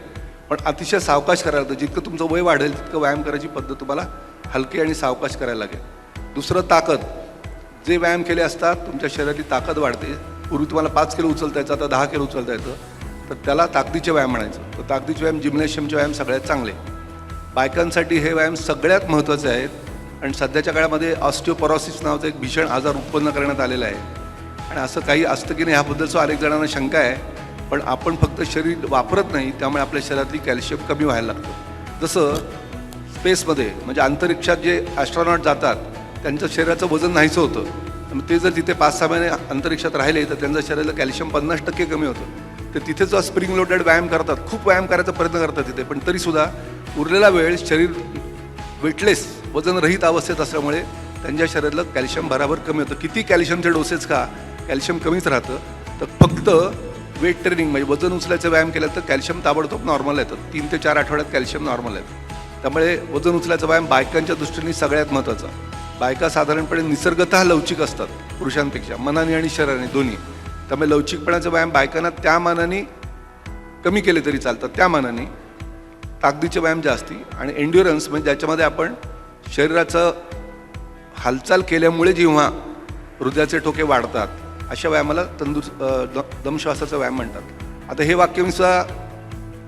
पण अतिशय सावकाश करायला लागतं. जितकं तुमचं वय वाढेल तितकं व्यायाम करायची पद्धत तुम्हाला हलकी आणि सावकाश करायला लागेल. दुसरं, ताकद. जे व्यायाम केले असतात तुमच्या शरीरातली ताकद वाढते. पूर्वी तुम्हाला 5 किलो उचलता यायचं, आता 10 किलो उचलता येतं, तर त्याला ताकदीचे व्यायाम म्हणायचं. तर ताकदीचे व्यायाम, जिम्नॅशियमचे व्यायाम सगळ्यात चांगले. बायकांसाठी हे व्यायाम सगळ्यात महत्त्वाचे आहेत. आणि सध्याच्या काळामध्ये ऑस्टिओपोरोसिस नावाचा एक भीषण आजार उत्पन्न करण्यात आलेला आहे. आणि असं काही असतं की नाही ह्याबद्दलचं अनेक जणांना शंका आहे. पण आपण फक्त शरीर वापरत नाही, त्यामुळे आपल्या शरीरातली कॅल्शियम कमी व्हायला लागतं. जसं स्पेसमध्ये म्हणजे अंतरिक्षात जे ॲस्ट्रॉनॉट जातात त्यांचं शरीराचं वजन नाहीचं होतं. मग ते जर तिथे 5-6 महिने अंतरिक्षात राहिले तर त्यांच्या शरीराला कॅल्शियम 50% कमी होतं. तर तिथे जो स्प्रिंग लोडेड व्यायाम करतात, खूप व्यायाम करायचा प्रयत्न करतात तिथे, पण तरीसुद्धा उरलेला वेळ शरीर वेटलेस, वजनरहित अवस्थेत असल्यामुळे त्यांच्या शरीरातलं कॅल्शियम बराबर कमी होतं. किती कॅल्शियमचे डोसेस का, कॅल्शियम कमीच राहतं. तर फक्त वेट ट्रेनिंग म्हणजे वजन उचलायचा व्यायाम केला तर कॅल्शियम ताबडतोब नॉर्मल येतं. 3 ते 4 आठवड्यात कॅल्शियम नॉर्मल येतं. त्यामुळे वजन उचलायचा व्यायाम बायकांच्या दृष्टीने सगळ्यात महत्त्वाचा. बायका साधारणपणे निसर्गतः लवचिक असतात पुरुषांपेक्षा, मनाने आणि शरीराने दोन्ही. त्यामुळे लवचिकपणाचा व्यायाम बायकांना त्या मानाने कमी केले तरी चालतात. त्या मानाने ताकदीचे व्यायाम जास्ती. आणि एन्ड्युरन्स म्हणजे ज्याच्यामध्ये आपण शरीराचं हालचाल केल्यामुळे जेव्हा हृदयाचे ठोके वाढतात अशा व्यायामाला दमश्वासाचा व्यायाम म्हणतात. आता हे वाक्य मी सुद्धा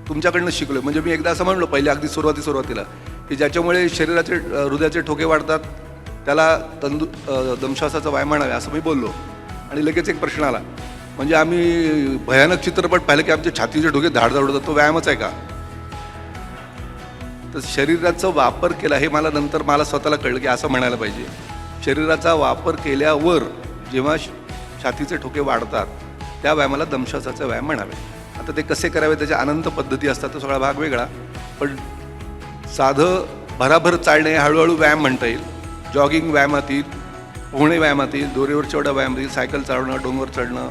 तुमच्याकडनं शिकलो. म्हणजे मी एकदा असं म्हणलो पहिले अगदी सुरुवातीला की ज्याच्यामुळे शरीराचे हृदयाचे ठोके वाढतात त्याला दमश्वासाचा व्यायाम म्हणावे असं मी बोललो. आणि लगेच एक प्रश्न आला, म्हणजे आम्ही भयानक चित्रपट पाहिलं की आमचे छातीचे ठोके धाडधाड होतात, तो व्यायामच आहे का? तर शरीराचा वापर केला हे मला स्वतःला कळलं की असं म्हणायला पाहिजे. शरीराचा वापर केल्यावर जेव्हा छातीचे ठोके वाढतात त्या व्यायामाला दमश्वासाचा व्यायाम म्हणावे. आता ते कसे करावे त्याच्या अनंत पद्धती असतात, तो सगळा भाग वेगळा. पण साधं भराभर चालणे हळूहळू व्यायाम म्हणता येईल. जॉगिंग व्यायामातील, पोहणे व्यायामातील, दोरीवर चढा व्यायामातील, सायकल चालवणं, डोंगर चढणं,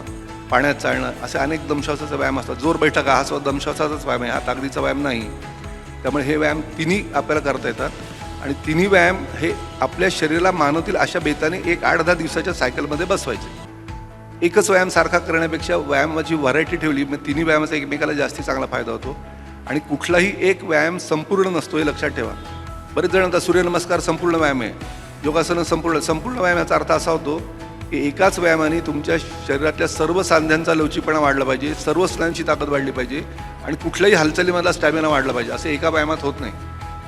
पाण्यात चालणं, असे अनेक दमश्वासाचे व्यायाम असतात. जोर बैठका हा स्वतः दमश्वासाचाच व्यायाम आहे, हा ताकदीचा व्यायाम नाही. त्यामुळे हे व्यायाम तिन्ही आपल्याला करता येतात. आणि तिन्ही व्यायाम हे आपल्या शरीराला मानवतील अशा बेताने 8-10 दिवसाच्या सायकलमध्ये बसवायचे. एकच व्यायाम सारखा करण्यापेक्षा व्यायामाची व्हरायटी ठेवली मग तिन्ही व्यायामाचा एकमेकाला जास्ती चांगला फायदा होतो. आणि कुठलाही एक व्यायाम संपूर्ण नसतो हे लक्षात ठेवा. बरेच जण म्हणतात सूर्यनमस्कार संपूर्ण व्यायाम आहे, योगासनं संपूर्ण व्यायाम. याचा अर्थ असा होतो की एकाच व्यायामाने तुमच्या शरीरातल्या सर्व सांध्यांचा लवचिकपणा वाढला पाहिजे, सर्व स्नायूंची ताकद वाढली पाहिजे आणि कुठल्याही हालचालीमधला स्टॅमिना वाढला पाहिजे. असं एका व्यायामात होत नाही.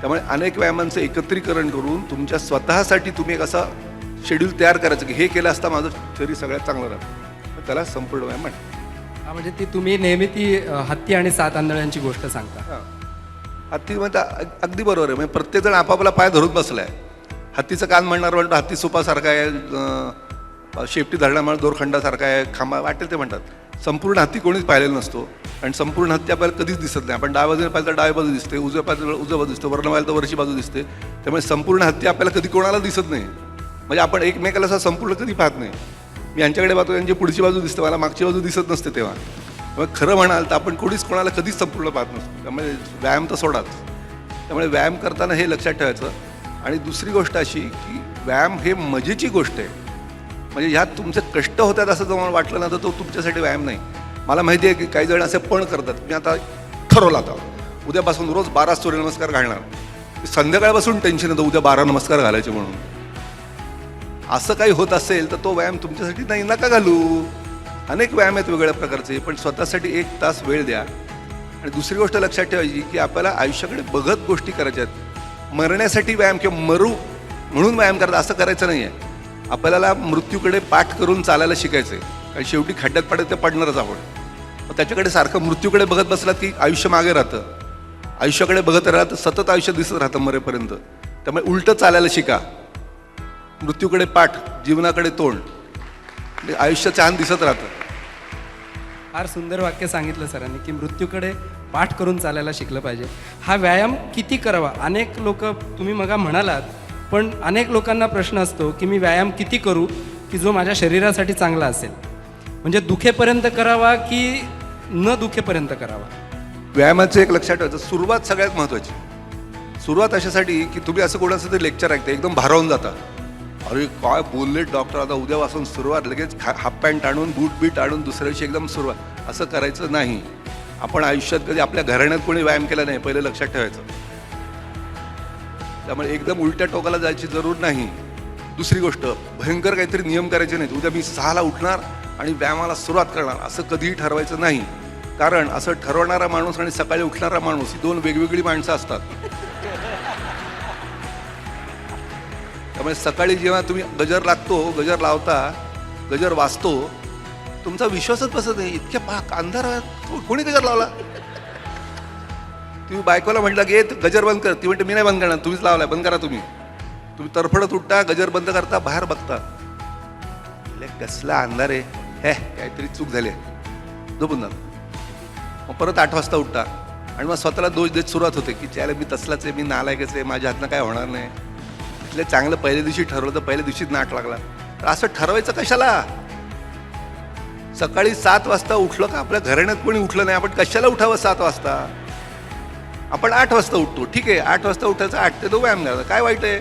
त्यामुळे अनेक व्यायामांचं एकत्रीकरण करून तुमच्या स्वतःसाठी तुम्ही एक असा शेड्यूल तयार करायचं की हे केलं असता माझं शरीर सगळ्यात चांगलं राहतं. त्याला संपूर्ण व्यायाम म्हणतात. म्हणजे ती तुम्ही नेहमी ती हत्ती आणि 7 आंधळ्यांची गोष्ट सांगता. हां, हत्ती म्हणता अगदी बरोबर आहे. म्हणजे प्रत्येकजण आपापला पाय धरून बसला आहे. हत्तीचं कान म्हणणार म्हणतो हत्ती सुपासारखा आहे, शेपटी धरण्यामुळे दोरखंडासारखा आहे, खांबा वाटेल ते म्हणतात. संपूर्ण हत्ती कोणीच पाहिलेला नसतो आणि संपूर्ण हत्ती आपल्याला कधीच दिसत नाही. आपण डाव्या बाजूने पाहिलं तर डाव्या बाजू दिसते, उजव्या बाजू दिसते, वरनं पाहिलं तर वरची बाजू दिसते. त्यामुळे संपूर्ण हत्ती आपल्याला कधी कोणाला दिसत नाही. म्हणजे आपण एकमेकाला असं संपूर्ण कधी पाहत नाही. मी यांच्याकडे पाहतो, यांची पुढची बाजू दिसते, मला मागची बाजू दिसत नसते. तेव्हा मग खरं म्हणाल तर आपण कोणाला कधीच संपूर्ण पाहत नसतो. त्यामुळे व्यायाम तर सोडाच. त्यामुळे व्यायाम करताना हे लक्षात ठेवायचं. आणि दुसरी गोष्ट अशी की व्यायाम हे मजेची गोष्ट आहे. म्हणजे ह्यात तुमचे कष्ट होतात असं जर मला वाटलं ना तर तो तुमच्यासाठी व्यायाम नाही. मला माहिती आहे की काही जण असे पण करतात. मी आता ठरवलं आता उद्यापासून रोज 12 सूर्यनमस्कार घालणार. संध्याकाळपासून टेन्शन येतं उद्या 12 नमस्कार घालायचे म्हणून. असं काही होत असेल तर तो व्यायाम तुमच्यासाठी नाही, नका घालू. अनेक व्यायाम आहेत वेगवेगळ्या प्रकारचे, पण स्वतःसाठी 1 तास वेळ द्या. आणि दुसरी गोष्ट लक्षात ठेवायची की आपल्याला आयुष्याकडे बघत गोष्टी करायच्या आहेत. मरण्यासाठी व्यायाम किंवा मरू म्हणून व्यायाम करता असं करायचं नाही आहे. आपल्याला मृत्यूकडे पाठ करून चालायला शिकायचं आहे. कारण शेवटी खड्ड्यात पडत ते पडणारच आपण. मग त्याच्याकडे सारखं मृत्यूकडे बघत बसलात की आयुष्य मागे राहतं. आयुष्याकडे बघत राहतं, सतत आयुष्य दिसत राहतं मरेपर्यंत. त्यामुळे उलटं चालायला शिका. मृत्यूकडे पाठ, जीवनाकडे तोंड, आयुष्य छान दिसत राहतं. फार सुंदर वाक्य सांगितलं सरांनी की मृत्यूकडे पाठ करून चालायला शिकलं पाहिजे. हा व्यायाम किती करावा? अनेक लोक, तुम्ही मगा म्हणालात, पण अनेक लोकांना प्रश्न असतो की मी व्यायाम किती करू की जो माझ्या शरीरासाठी चांगला असेल. म्हणजे दुखेपर्यंत करावा की न दुखेपर्यंत करावा? व्यायामाचं एक लक्षात ठेवायचं, सुरुवात सगळ्यात महत्त्वाची. सुरुवात अशासाठी की तुम्ही असं कोणाचं तरी लेक्चर ऐकता, एकदम भारावून जाता, अरे काय बोलले डॉक्टर, आता उद्यापासून सुरुवात, लगेच हाफ पॅन्ट आणून बूट बीट आणून दुसऱ्या दिवशी एकदम सुरुवात, असं करायचं नाही. आपण आयुष्यात कधी आपल्या घराण्यात कोणी व्यायाम केला नाही, पहिलं लक्षात ठेवायचं. त्यामुळे एकदम उलट्या टोकाला जायची जरूर नाही. दुसरी गोष्ट, भयंकर काहीतरी नियम करायचे नाहीत, उद्या मी 6ला उठणार आणि व्यायामाला सुरुवात करणार, असं कधीही ठरवायचं नाही. कारण असं ठरवणारा माणूस आणि सकाळी उठणारा माणूस ही दोन वेगवेगळी माणसं असतात. त्यामुळे सकाळी जेव्हा तुम्ही गजर लागतो, गजर लावता, गजर वाजतो, तुमचा विश्वासच बसत नाही, इतक्या अंधार कोणी गजर लावला? तुम्ही बायकोला म्हटलं की गजर बंद कर, ती म्हणते मी नाही बंद करणार, तुम्हीच लावलाय, बंद करा तुम्ही. तुम्ही तरफडत उठता, गजर बंद करता, बाहेर बघता, कसला अंधार आहे, हे काहीतरी चूक झाली, झोपून जात. मग परत 8 वाजता उठता आणि मग स्वतःला दोष देत सुरुवात होते की त्याला मी तसलाच आहे, मी नालायकच आहे, माझ्या हातनं काय होणार नाही. तिथले चांगलं पहिल्या दिवशी ठरवलं तर पहिल्या दिवशीच नाट लागला. तर असं ठरवायचं कशाला? सकाळी 7 वाजता उठलं का आपल्या घराण्यात कोणी उठलं नाही, आपण कशाला उठावं 7 वाजता? आपण 8 वाजता उठतो, ठीक आहे, 8 वाजता उठायचं, 8 ते 2 व्यायाम करायचा, काय वाईट आहे?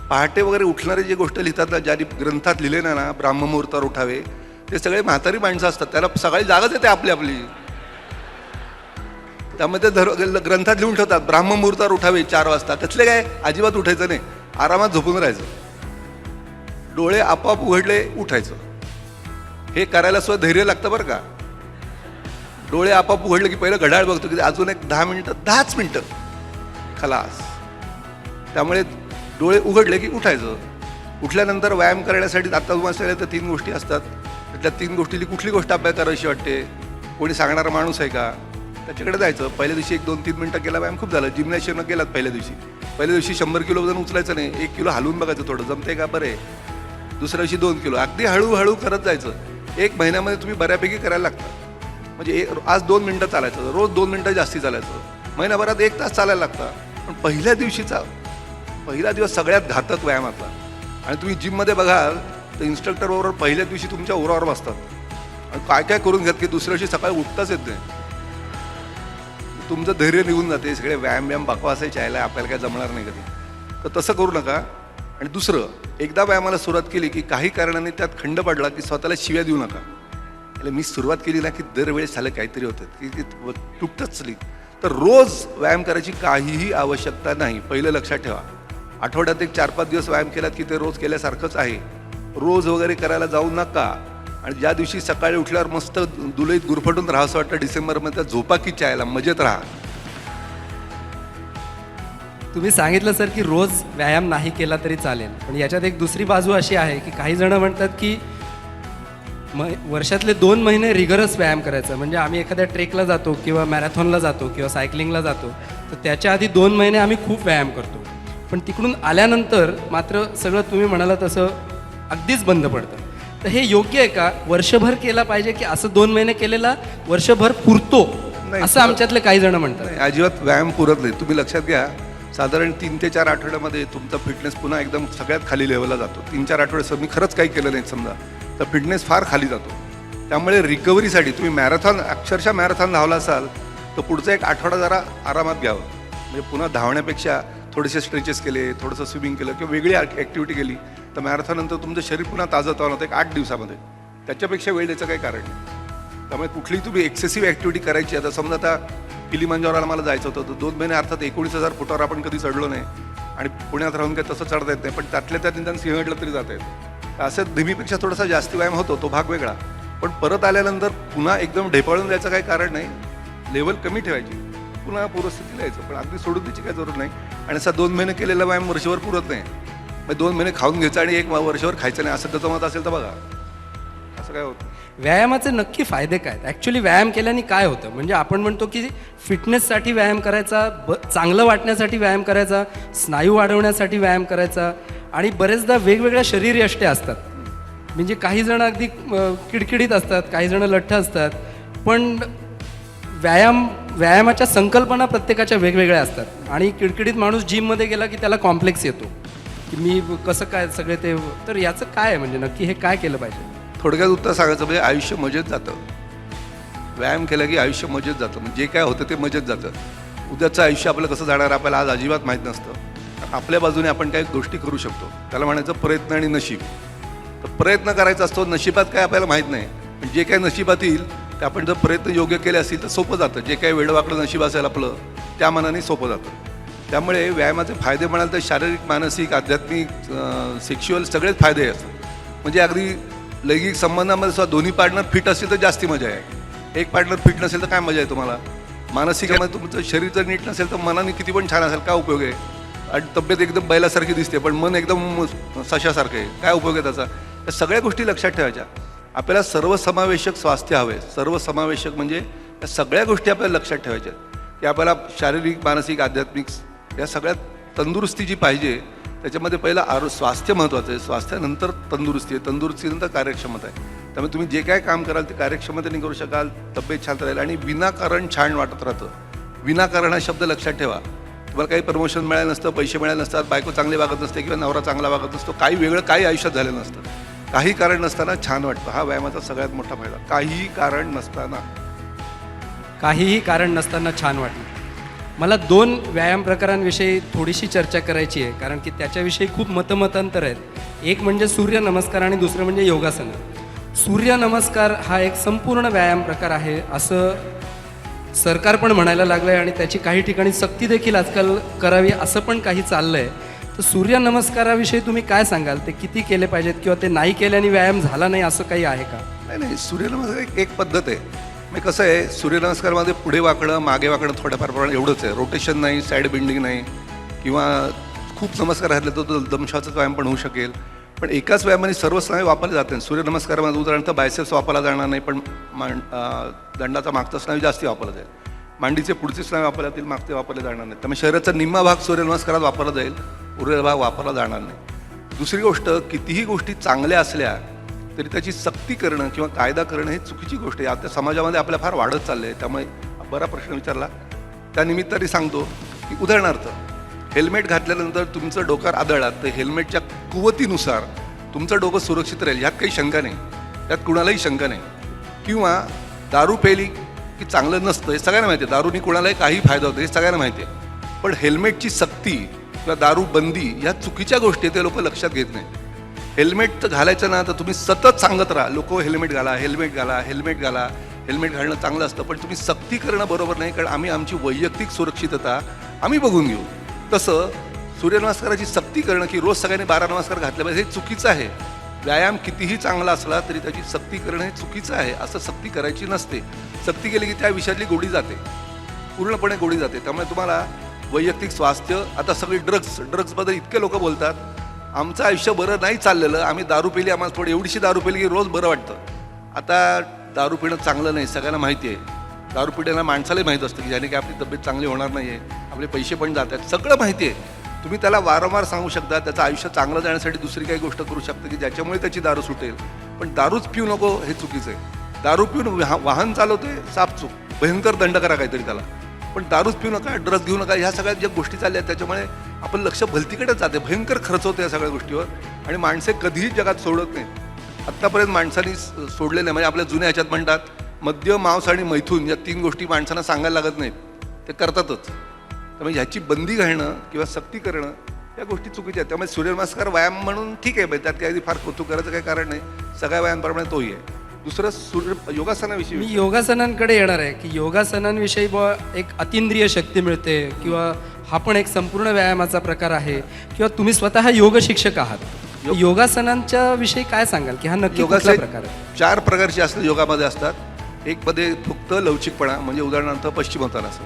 पहाटे वगैरे उठणारे जे गोष्ट लिहितात ना, ज्या ग्रंथात लिहिले ना, ब्राह्ममुहूर्तावर उठावे, ते सगळे म्हातारी माणसं असतात, त्याला सकाळी जागच येते आपली आपली. त्यामध्ये ग्रंथात लिहून ठेवतात ब्राह्ममुहूर्तावर उठावे 4 वाजता. कसले काय? अजिबात उठायचं नाही, आरामात झोपून राहायचं, डोळे आपोआप उघडले उठायचं. हे करायला सुद्धा धैर्य लागतं बरं का. डोळे आपोआप उघडले की पहिलं घड्याळ बघतो की अजून एक 10 मिनिटं, 10च मिनिटं, खलास. त्यामुळे डोळे उघडले की उठायचं. उठल्यानंतर व्यायाम करण्यासाठी आता तुम्हाला सांगितलं तर 3 गोष्टी असतात. त्यातल्या 3 गोष्टीली कुठली गोष्ट आपल्याला करावीशी वाटते, कोणी सांगणारा माणूस आहे का, त्याच्याकडे जायचं. पहिल्या दिवशी 1-2-3 मिनिटं केला व्यायाम खूप झालं. जिम्नॅशियमला गेलात पहिल्या दिवशी 100 किलो वजन उचलायचं नाही, 1 किलो हलवून बघायचं, थोडं जमते का, बरे. दुसऱ्या दिवशी 2 किलो, अगदी हळूहळू करत जायचं. 1 महिन्यामध्ये तुम्ही बऱ्यापैकी करायला लागता. म्हणजे आज 2 मिनिटं चालायचं, रोज 2 मिनिटं जास्ती चालायचं, महिनाभरात 1 तास चालायला लागतं. पण पहिला दिवस सगळ्यात घातक व्यायामातला. आणि तुम्ही जिममध्ये बघाल तर इन्स्ट्रक्टर बरोबर पहिल्या दिवशी तुमच्या उरावर बसतात आणि काय काय करून घेत की दुसऱ्या दिवशी सकाळी उठताच येत नाही. तुमचं धैर्य निघून जाते, सगळे व्यायाम बकवासाचे यायला आपल्याला काय जमणार नाही कधी. तर तसं करू नका. आणि दुसरं, एकदा व्यायामाला सुरुवात केली की काही कारणाने त्यात खंड पडला की स्वतःला शिव्या देऊ नका. म्हणजे मी सुरुवात केली ना की दरवेळेस झालं काहीतरी होतं की तुटतच चली. तर रोज व्यायाम करायची काहीही आवश्यकता नाही, पहिलं लक्षात ठेवा. आठवड्यात 4-5 दिवस व्यायाम केलात की ते रोज केल्यासारखंच आहे. रोज वगैरे करायला जाऊ नका. आणि ज्या दिवशी सकाळी उठल्यावर मस्त दुलईत गुरफटून राहावंसं वाटतं डिसेंबरमध्ये, झोपा की चायला मजेत राहा. तुम्ही सांगितलं सर की रोज व्यायाम नाही केला तरी चालेल, पण याच्यात एक दुसरी बाजू अशी आहे की काही जण म्हणतात की वर्षातले 2 महिने रिगरस व्यायाम करायचा. म्हणजे आम्ही एखाद्या ट्रेकला जातो किंवा मॅरेथॉनला जातो किंवा सायकलिंगला जातो, तर त्याच्या आधी 2 महिने आम्ही खूप व्यायाम करतो, पण तिकडून आल्यानंतर मात्र सगळं तुम्ही म्हणाला तसं अगदीच बंद पडतं. तर हे योग्य आहे का? वर्षभर केला पाहिजे की असं 2 महिने केलेला वर्षभर पुरतो, असं आमच्यातले काही जण म्हणतात? अजिबात व्यायाम पुरत नाही. तुम्ही लक्षात घ्या, साधारण 3 ते 4 आठवड्यामध्ये तुमचा फिटनेस पुन्हा एकदम सगळ्यात खाली लेवलला जातो. 3-4 आठवड्यात मी खरंच काही केलं नाही समजा, तर फिटनेस फार खाली जातो. त्यामुळे रिकव्हरीसाठी तुम्ही अक्षरशः मॅरेथॉन धावला असाल तर पुढचा 1 आठवडा जरा आरामात घ्यावं. म्हणजे पुन्हा धावण्यापेक्षा थोडेसे स्ट्रेचेस केले, थोडंसं स्विमिंग केलं किंवा वेगळी ॲक्टिव्हिटी केली तर मॅरेथॉननंतर तुमचं शरीर पुन्हा ताजं होतं 8 दिवसामध्ये. त्याच्यापेक्षा वेळ द्यायचं काही कारण नाही. त्यामुळे कुठलीही तुम्ही एक्सेसिव्ह ॲक्टिव्हिटी करायची. आता समजा आता किलीमंजारोला मला जायचं होतं, तर 2 महिने अर्थात 19,000 फुटावर आपण कधी चढलो नाही आणि पुण्यात राहून काही तसं चढता येत नाही, पण त्यातल्या त्यात निदान सिंहगडला तरी जाता येतं. असं नेहमीपेक्षा थोडासा जास्त व्यायाम होतो, तो भाग वेगळा. पण परत आल्यानंतर पुन्हा एकदम ढेपाळून जायचं काही कारण नाही. लेवल कमी ठेवायची, पुन्हा पूर्वस्थितीला यायचं, पण अगदी सोडून द्यायची काही जरूर नाही. आणि असा 2 महिने केलेला व्यायाम वर्षभर पुरत नाही. मग 2 महिने खाऊन घ्यायचं आणि 1 वर्षभर खायचं नाही, असं त्याचं मत असेल तर बघा, असं काय होतं. व्यायामाचे नक्की फायदे काय? ॲक्च्युली व्यायाम केल्याने काय होतं? म्हणजे आपण म्हणतो की फिटनेससाठी व्यायाम करायचा, चांगलं वाटण्यासाठी व्यायाम करायचा, स्नायू वाढवण्यासाठी व्यायाम करायचा, आणि बरेचदा वेगवेगळ्या शरीरयष्टे असतात. म्हणजे काही जण अगदी किडकिडीत असतात, काही जण लठ्ठ असतात, पण व्यायामाच्या संकल्पना प्रत्येकाच्या वेगवेगळ्या असतात आणि किडकिडीत माणूस जिममध्ये गेला की त्याला कॉम्प्लेक्स येतो की मी कसं काय सगळे ते. तर याचं काय आहे म्हणजे नक्की हे काय केलं पाहिजे? थोडक्यात उत्तर सांगायचं म्हणजे आयुष्य मजेत जातं. व्यायाम केला की आयुष्य मजेत जातं. म्हणजे जे काय होतं ते मजेत जातं. उद्याचं आयुष्य आपलं कसं जाणार आपल्याला आज अजिबात माहीत नसतं. आपल्या बाजूने आपण काही गोष्टी करू शकतो. त्याला म्हणायचं प्रयत्न आणि नशीब. तर प्रयत्न करायचा असतो, नशिबात काय आपल्याला माहीत नाही. पण जे काय नशिबात येईल ते आपण जर प्रयत्न योग्य केले असतील तर सोपं जातं. जे काही वेडवाकडं नशीब असेल आपलं त्या मनाने सोपं जातं. त्यामुळे व्यायामाचे फायदे म्हणाल तर शारीरिक, मानसिक, आध्यात्मिक, सेक्शुअल सगळेच फायदे असतात. म्हणजे अगदी लैंगिक संबंधामध्ये सुद्धा दोन्ही पार्टनर फिट असतील तर जास्ती मजा आहे. एक पार्टनर फिट नसेल तर काय मजा आहे तुम्हाला? मानसिकामध्ये तुमचं शरीर जर नीट नसेल तर मनाने किती पण छान असेल काय उपयोग आहे? आणि तब्येत एकदम बैलासारखी दिसते पण मन एकदम सशासारखं आहे, काय उपयोग आहे त्याचा? या सगळ्या गोष्टी लक्षात ठेवायच्या. आपल्याला सर्वसमावेशक स्वास्थ्य हवे. सर्वसमावेशक म्हणजे या सगळ्या गोष्टी आपल्याला लक्षात ठेवायच्या की आपल्याला शारीरिक, मानसिक, आध्यात्मिक या सगळ्यात तंदुरुस्ती जी पाहिजे त्याच्यामध्ये पहिलं स्वास्थ्य महत्त्वाचं आहे. स्वास्थ्यानंतर तंदुरुस्ती आहे, तंदुरुस्तीनंतर कार्यक्षमता आहे. त्यामुळे तुम्ही जे काय काम कराल ते कार्यक्षमतेने करू शकाल, तब्येत छान राहील आणि विनाकारण छान वाटत राहतं. विनाकारण हा शब्द लक्षात ठेवा. तुम्हाला काही प्रमोशन मिळालं नसतं, पैसे मिळाले नसतात, बायको चांगली वागत नसते किंवा नवरा चांगला वागत नसतो, काही वेगळं काही आयुष्यात झालेलं नसतं. काही कारण नसताना छान वाटतं. हा व्यायामाचा सगळ्यात मोठा फायदा. काहीही कारण नसताना छान वाटतं. मला 2 व्यायाम प्रकारांविषयी थोडीशी चर्चा करायची आहे कारण की त्याच्याविषयी खूप मतमतांतर आहेत. एक म्हणजे सूर्यनमस्कार आणि दुसरं म्हणजे योगासन. सूर्यनमस्कार हा एक संपूर्ण व्यायाम प्रकार आहे असं सरकार पण म्हणायला लागलं आहे आणि त्याची काही ठिकाणी सक्ती देखील आजकाल करावी असं पण काही चाललं आहे. तर सूर्यनमस्काराविषयी तुम्ही काय सांगाल? ते किती केले पाहिजेत किंवा ते नाही केल्याने व्यायाम झाला नाही असं काही आहे का? नाही, सूर्यनमस्कार एक पद्धत आहे. म्हणजे कसं आहे, सूर्यनमस्कारमध्ये पुढे वाकडं मागे वाकडं थोड्याफार प्रमाणात एवढंच आहे. रोटेशन नाही, साईड बेंडिंग नाही किंवा खूप नमस्कार घातले तर दमशाचा व्यायाम पण होऊ शकेल. पण एकाच व्यायामाने सर्व स्नायू वापरले जाते. सूर्यनमस्कारामध्ये उदाहरणार्थ बायसेप्स वापरला जाणार नाही पण दंडाचा मागचा स्नायू जास्ती वापरला जाईल. मांडीचे पुढचे स्नायू वापरले जातील, मागचे वापरले जाणार नाही. त्यामुळे शरीराचा निम्मा भाग सूर्यनमस्कारात वापरला जाईल, उरलेला भाग वापरला जाणार नाही. दुसरी गोष्ट, कितीही गोष्टी चांगल्या असल्या तरी त्याची सक्ती करणं किंवा कायदा करणं ही चुकीची गोष्ट आहे. आता समाजामध्ये आपल्या फार वाढत चाललं आहे. त्यामुळे बरा प्रश्न विचारला त्या निमित्ताने सांगतो की उदाहरणार्थ हेल्मेट घातल्यानंतर तुमचं डोक्यावर आदळात तर हेल्मेटच्या कुवतीनुसार तुमचं डोकं सुरक्षित राहील ह्यात काही शंका नाही, त्यात कुणालाही शंका नाही. किंवा दारू प्यायली की चांगलं नसतं हे सगळ्यांना माहिती आहे. दारूनी कुणालाही काही फायदा होतो हे सगळ्यांना माहिती आहे. पण हेल्मेटची सक्ती किंवा दारू बंदी ह्या चुकीच्या गोष्टी ते लोक लक्षात घेत नाही. हेल्मेट तर घालायचं ना तर तुम्ही सतत सांगत राहा, लोक हेल्मेट घाला, हेल्मेट घाला, हेल्मेट घाला. हेल्मेट घालणं चांगलं असतं पण तुम्ही सक्ती करणं बरोबर नाही, कारण आम्ही आमची वैयक्तिक सुरक्षितता आम्ही बघून घेऊ. तसं सूर्यनमस्काराची सक्ती करणं की रोज सगळ्यांनी 12 नमस्कार घातले पाहिजे हे चुकीचं आहे. व्यायाम कितीही चांगला असला तरी त्याची सक्ती करणं हे चुकीचं आहे. असं सक्ती करायची नसते. सक्ती केली की त्या विषयातली गोडी जाते, पूर्णपणे गोडी जाते. त्यामुळे तुम्हाला वैयक्तिक स्वास्थ्य, आता सगळी ड्रग्सबद्दल इतके लोक बोलतात आमचं आयुष्य बरं नाही चाललेलं, आम्ही दारू पिली, आम्हाला थोडी एवढीशी दारू पिली की रोज बरं वाटतं. आता दारू पिणं चांगलं नाही सगळ्यांना माहिती आहे. दारू पिण्याला माणसालाही माहीत असतं की ज्याने की आपली तब्येत चांगली होणार नाही आहे, आपले पैसे पण जात आहेत, सगळं माहिती आहे. तुम्ही त्याला वारंवार सांगू शकता, त्याचं आयुष्य चांगलं जाण्यासाठी दुसरी काही गोष्ट करू शकता की ज्याच्यामुळे त्याची दारू सुटेल. पण दारूच पिऊ नको हे चुकीचं आहे. दारू पिऊन वाहन चालवते सापचूक, भयंकर दंड करा काहीतरी त्याला. पण दारूच पिऊ नका, ड्रग्स घेऊ नका, ह्या सगळ्या ज्या गोष्टी चालल्या आहेत त्याच्यामुळे आपण लक्ष भलतीकडेच जाते, भयंकर खर्च होते या सगळ्या गोष्टीवर आणि माणसे कधीही जगात सोडत नाहीत. आत्तापर्यंत माणसांनी सोडले नाही. म्हणजे आपल्या जुन्या ह्याच्यात म्हणतात मद्य, मांस आणि मैथून या 3 गोष्टी माणसांना सांगायला लागत नाहीत, ते करतातच. त्यामुळे ह्याची बंदी घालणं किंवा सक्ती करणं या गोष्टी चुकीच्या आहेत. त्यामुळे सूर्यनमस्कार व्यायाम म्हणून ठीक आहे, त्यात काही फार कौतुक करायचं काही कारण नाही. सगळ्या व्यायामाप्रमाणे तोही आहे. दुसरं योगासनाविषयी, मी योगासनांकडे येणार आहे की योगासनांविषयी एक अतिंद्रिय शक्ती मिळते किंवा हा पण एक संपूर्ण व्यायामाचा प्रकार आहे किंवा तुम्ही स्वतः योग शिक्षक आहात. योगासनांच्या विषयी काय सांगाल की हा नक्की कुठला प्रकार आहे? 4 प्रकारचे असतात योगामध्ये असतात. एक मध्ये फक्त लवचिकपणा म्हणजे उदाहरणार्थ पश्चिमोत्तानासन,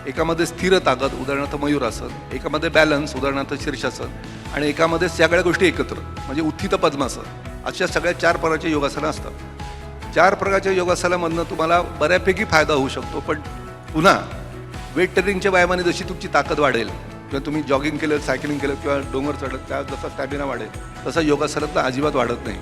एकामध्ये स्थिर ताकद उदाहरणार्थ मयूरासन, एकामध्ये बॅलन्स उदाहरणार्थ शीर्षासन आणि एकामध्ये सगळ्या गोष्टी एकत्र म्हणजे उत्थित पद्मासन. अशा सगळ्या 4 प्रकारचे योगासनं असतात. 4 प्रकारच्या योगासनामधनं तुम्हाला बऱ्यापैकी फायदा होऊ शकतो. पण पुन्हा वेट ट्रेनिंगच्या व्यायामाने जशी तुमची ताकद वाढेल किंवा तुम्ही जॉगिंग केलं, सायकलिंग केलं किंवा डोंगर चढत त्या जसा स्टॅमिना वाढेल तसा योगासनातला अजिबात वाढत नाही.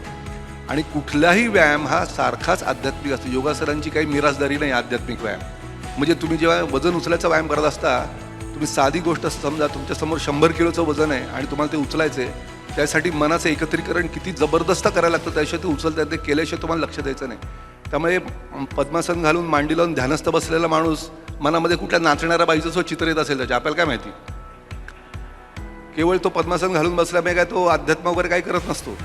आणि कुठलाही व्यायाम हा सारखाच आध्यात्मिक असतो. योगासनांची काही मिरासदारी नाही आध्यात्मिक व्यायाम. म्हणजे तुम्ही जेव्हा वजन उचलायचा व्यायाम करत असता, तुम्ही साधी गोष्ट समजा तुमच्यासमोर 100 किलोचं वजन आहे आणि तुम्हाला ते उचलायचं आहे, त्यासाठी मनाचं एकत्रीकरण किती जबरदस्त करायला लागतं, त्याशिवाय ते उचलतात, ते केल्याशिवाय तुम्हाला लक्ष द्यायचं नाही. त्यामुळे पद्मासन घालून मांडी लावून ध्यानस्थ बसलेला माणूस मनामध्ये कुठल्या नाचणाऱ्या बाईचं चित्र येत असेल त्याच्या, आपल्याला काय माहिती. केवळ तो पद्मासन घालून बसल्यामुळे काय तो अध्यात्म वगैरे काही करत नसतो.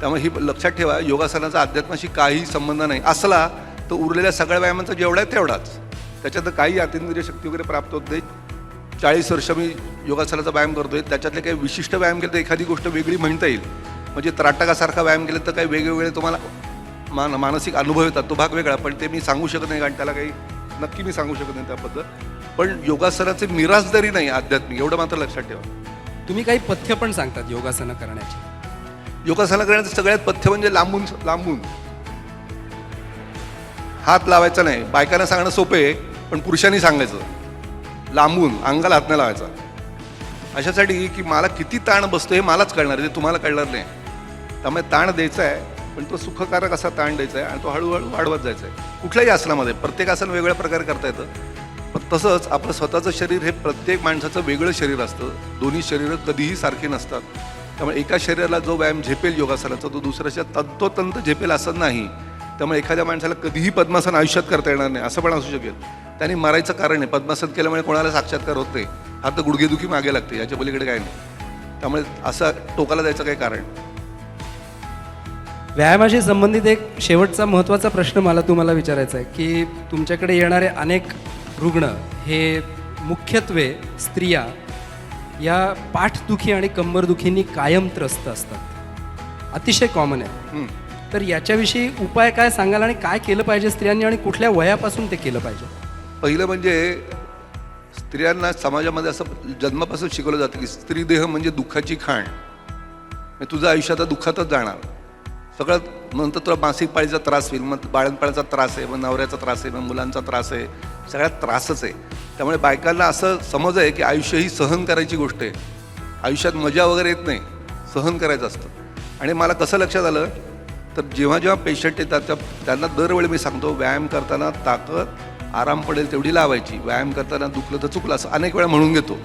त्यामुळे ही लक्षात ठेवा, योगासनाचा अध्यात्माशी काही संबंध नाही. असला तर उरलेल्या सगळ्या व्यायामांचा जेवढा आहे तेवढाच, त्याच्यात काही अतिंद्रिय शक्ती वगैरे प्राप्त होत नाही. 40 वर्ष मी योगासनाचा व्यायाम करतोय, त्याच्यातले काही विशिष्ट व्यायाम केले तर एखादी गोष्ट वेगळी म्हणता येईल. म्हणजे त्राटकासारखा व्यायाम केले तर काही वेगवेगळे तुम्हाला मानसिक अनुभव येतात, तो भाग वेगळा. पण ते मी सांगू शकत नाही, कारण त्याला काही नक्की मी सांगू शकत नाही त्याबद्दल. पण योगासनाचे मिरासदारी नाही आध्यात्मिक, एवढं मात्र लक्षात ठेवा. तुम्ही काही पथ्य पण सांगतात योगासनं करण्याची. योगासना करण्याचं सगळ्यात पथ्य म्हणजे लांबून हात लावायचा नाही. बायकांना सांगणं सोपं आहे, पण पुरुषांनी सांगायचं लांबून, अंगाला हात नाही लावायचा. अशासाठी की मला किती ताण बसतो हे मलाच कळणार आहे, ते तुम्हाला कळणार नाही. त्यामुळे ताण द्यायचा आहे, पण तो सुखकारक असा ताण द्यायचा आहे आणि तो हळूहळू वाढवत जायचा आहे. कुठल्याही आसनामध्ये प्रत्येक आसन वेगवेगळ्या प्रकारे करता येतं. पण तसंच आपलं स्वतःचं शरीर हे प्रत्येक माणसाचं वेगळं शरीर असतं. दोन्ही शरीरं कधीही सारखी नसतात. त्यामुळे एका शरीराला जो व्यायाम झेपेल योगासनाचा, तो दुसऱ्याच्या तंतोतंत झेपेल असं नाही. त्यामुळे एखाद्या माणसाला कधीही पद्मासन आयुष्यात करता येणार नाही, असं पण असू शकेल. त्यांनी मरायचं कारण आहे. पद्मासन केल्यामुळे कोणाला साक्षात्कार होत नाही, हा तर गुडघेदुखी मागे लागते, याच्या पलीकडे काय नाही. त्यामुळे असं टोकाला जायचं काही कारण. व्यायामाशी संबंधित एक शेवटचा महत्त्वाचा प्रश्न मला तुम्हाला विचारायचा आहे की तुमच्याकडे येणारे अनेक रुग्ण हे मुख्यत्वे स्त्रिया या पाठदुखी आणि कंबरदुखींनी कायम त्रस्त असतात, अतिशय कॉमन आहे. तर याच्याविषयी उपाय काय सांगाल आणि काय केलं पाहिजे स्त्रियांनी आणि कुठल्या वयापासून ते केलं पाहिजे? पहिलं म्हणजे स्त्रियांना समाजामध्ये असं जन्मापासून शिकवलं जातं की स्त्री देह म्हणजे दुःखाची खाण. तुझं आयुष्य आता दुःखातच जाणार. सगळं नंतर तुला मासिक पाळीचा त्रास होईल, मग बाळणपणाचा त्रास आहे, मग नवऱ्याचा त्रास आहे, मग मुलांचा त्रास आहे, सगळ्यात त्रासच आहे. त्यामुळे बायकांना असं समज आहे की आयुष्य ही सहन करायची गोष्ट आहे. आयुष्यात मजा वगैरे येत नाही, सहन करायचं असतं. आणि मला कसं लक्षात आलं तर जेव्हा जेव्हा पेशंट येतात त्यांना दरवेळी मी सांगतो, व्यायाम करताना ताकद आराम पडेल तेवढी लावायची, व्यायाम करताना दुखलं तर चुकलं असं अनेक वेळा म्हणून घेतो.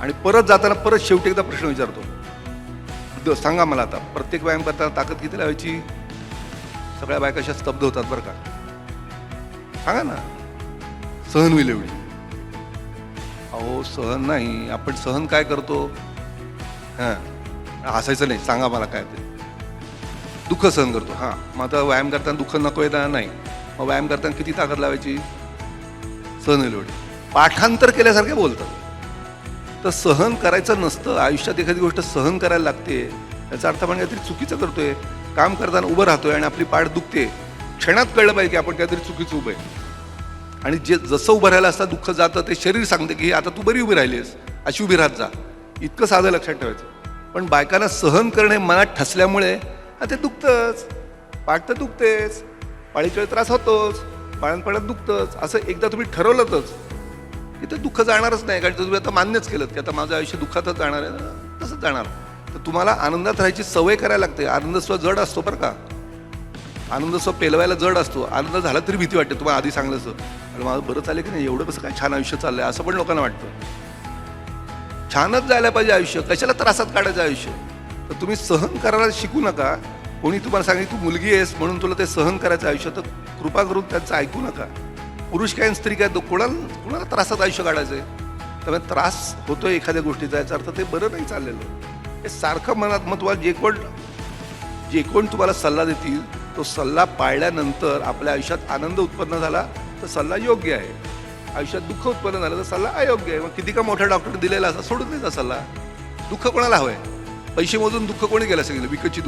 आणि परत जाताना परत शेवटी एकदा प्रश्न विचारतो, सांगा मला आता प्रत्येक व्यायाम करताना ताकद किती लावायची? सगळ्या बायका अशा स्तब्ध होतात बरं का. सांगा ना, सहन होईल एवढी. अहो सहन नाही, आपण सहन काय करतो? हां, हसायचं नाही, सांगा मला काय ते. दुःख सहन करतो. हां, मग आता व्यायाम करताना दुःख नको येता नाही, मग व्यायाम करताना किती ताकद लावायची? सहन होईल एवढी. पाठांतर केल्यासारखे बोलतात. तर सहन करायचं नसतं आयुष्यात. एखादी गोष्ट सहन करायला लागते याचा अर्थ आपण काहीतरी चुकीचं करतोय. काम करताना उभं राहतोय आणि आपली पाठ दुखते, क्षणात कळलं पाहिजे की आपण काहीतरी चुकीचं उभं आहे. आणि जे जसं उभं राहायला असता दुःख जातं, ते शरीर सांगते की आता तू बरी उभी राहिलीस, अशी उभी राहत जा. इतकं साधं लक्षात ठेवायचं. पण बायकांना सहन करणे मनात ठसल्यामुळे ते दुखतंच, पाठ तर दुखतेच, पाळीच्या वेळी त्रास होतोच, बाळणपणात दुखतंच. असं एकदा तुम्ही ठरवलंच इथं दुःख जाणारच नाही. कारण तुम्ही आता मान्यच केलं की आता माझं आयुष्य दुःखातच जाणार आहे, तसंच जाणार. तर तुम्हाला आनंदात राहायची सवय करायला लागते. आनंदस्व जड असतो बरं का. आनंदस्व पेलवायला जड असतो. आनंद झाला तरी भीती वाटते. तुम्हाला आधी सांगलं असं, आणि माझं बरं चालेल की नाही, एवढं कसं काय छान आयुष्य चाललंय, असं पण लोकांना वाटतं. छानच जायला पाहिजे आयुष्य, कशाला त्रासात काढायचं आयुष्य. तर तुम्ही सहन करायला शिकू नका. कोणी तुम्हाला सांगितलं तू मुलगी आहेस म्हणून तुला ते सहन करायचं आयुष्य, तर कृपा करून त्यांचं ऐकू नका. पुरुष काय स्त्री काय, कोणाला त्रासात आयुष्य काढायचं आहे? त्यामुळे त्रास होतोय एखाद्या गोष्टीचा, याचा अर्थ ते बरं नाही चाललेलं. हे सारखं मनात, मग तुम्हाला जे कोण तुम्हाला सल्ला देतील तो सल्ला पाळल्यानंतर आपल्या आयुष्यात आनंद उत्पन्न झाला तर सल्ला योग्य आहे. आयुष्यात दुःख उत्पन्न झालं तर सल्ला अयोग्य आहे. मग किती का मोठ्या डॉक्टरने दिलेला असा सोडून द्यायचा सल्ला. दुःख कोणाला हवंय? पैसे मोजून दुःख कोणी गेलं असेल? विकतची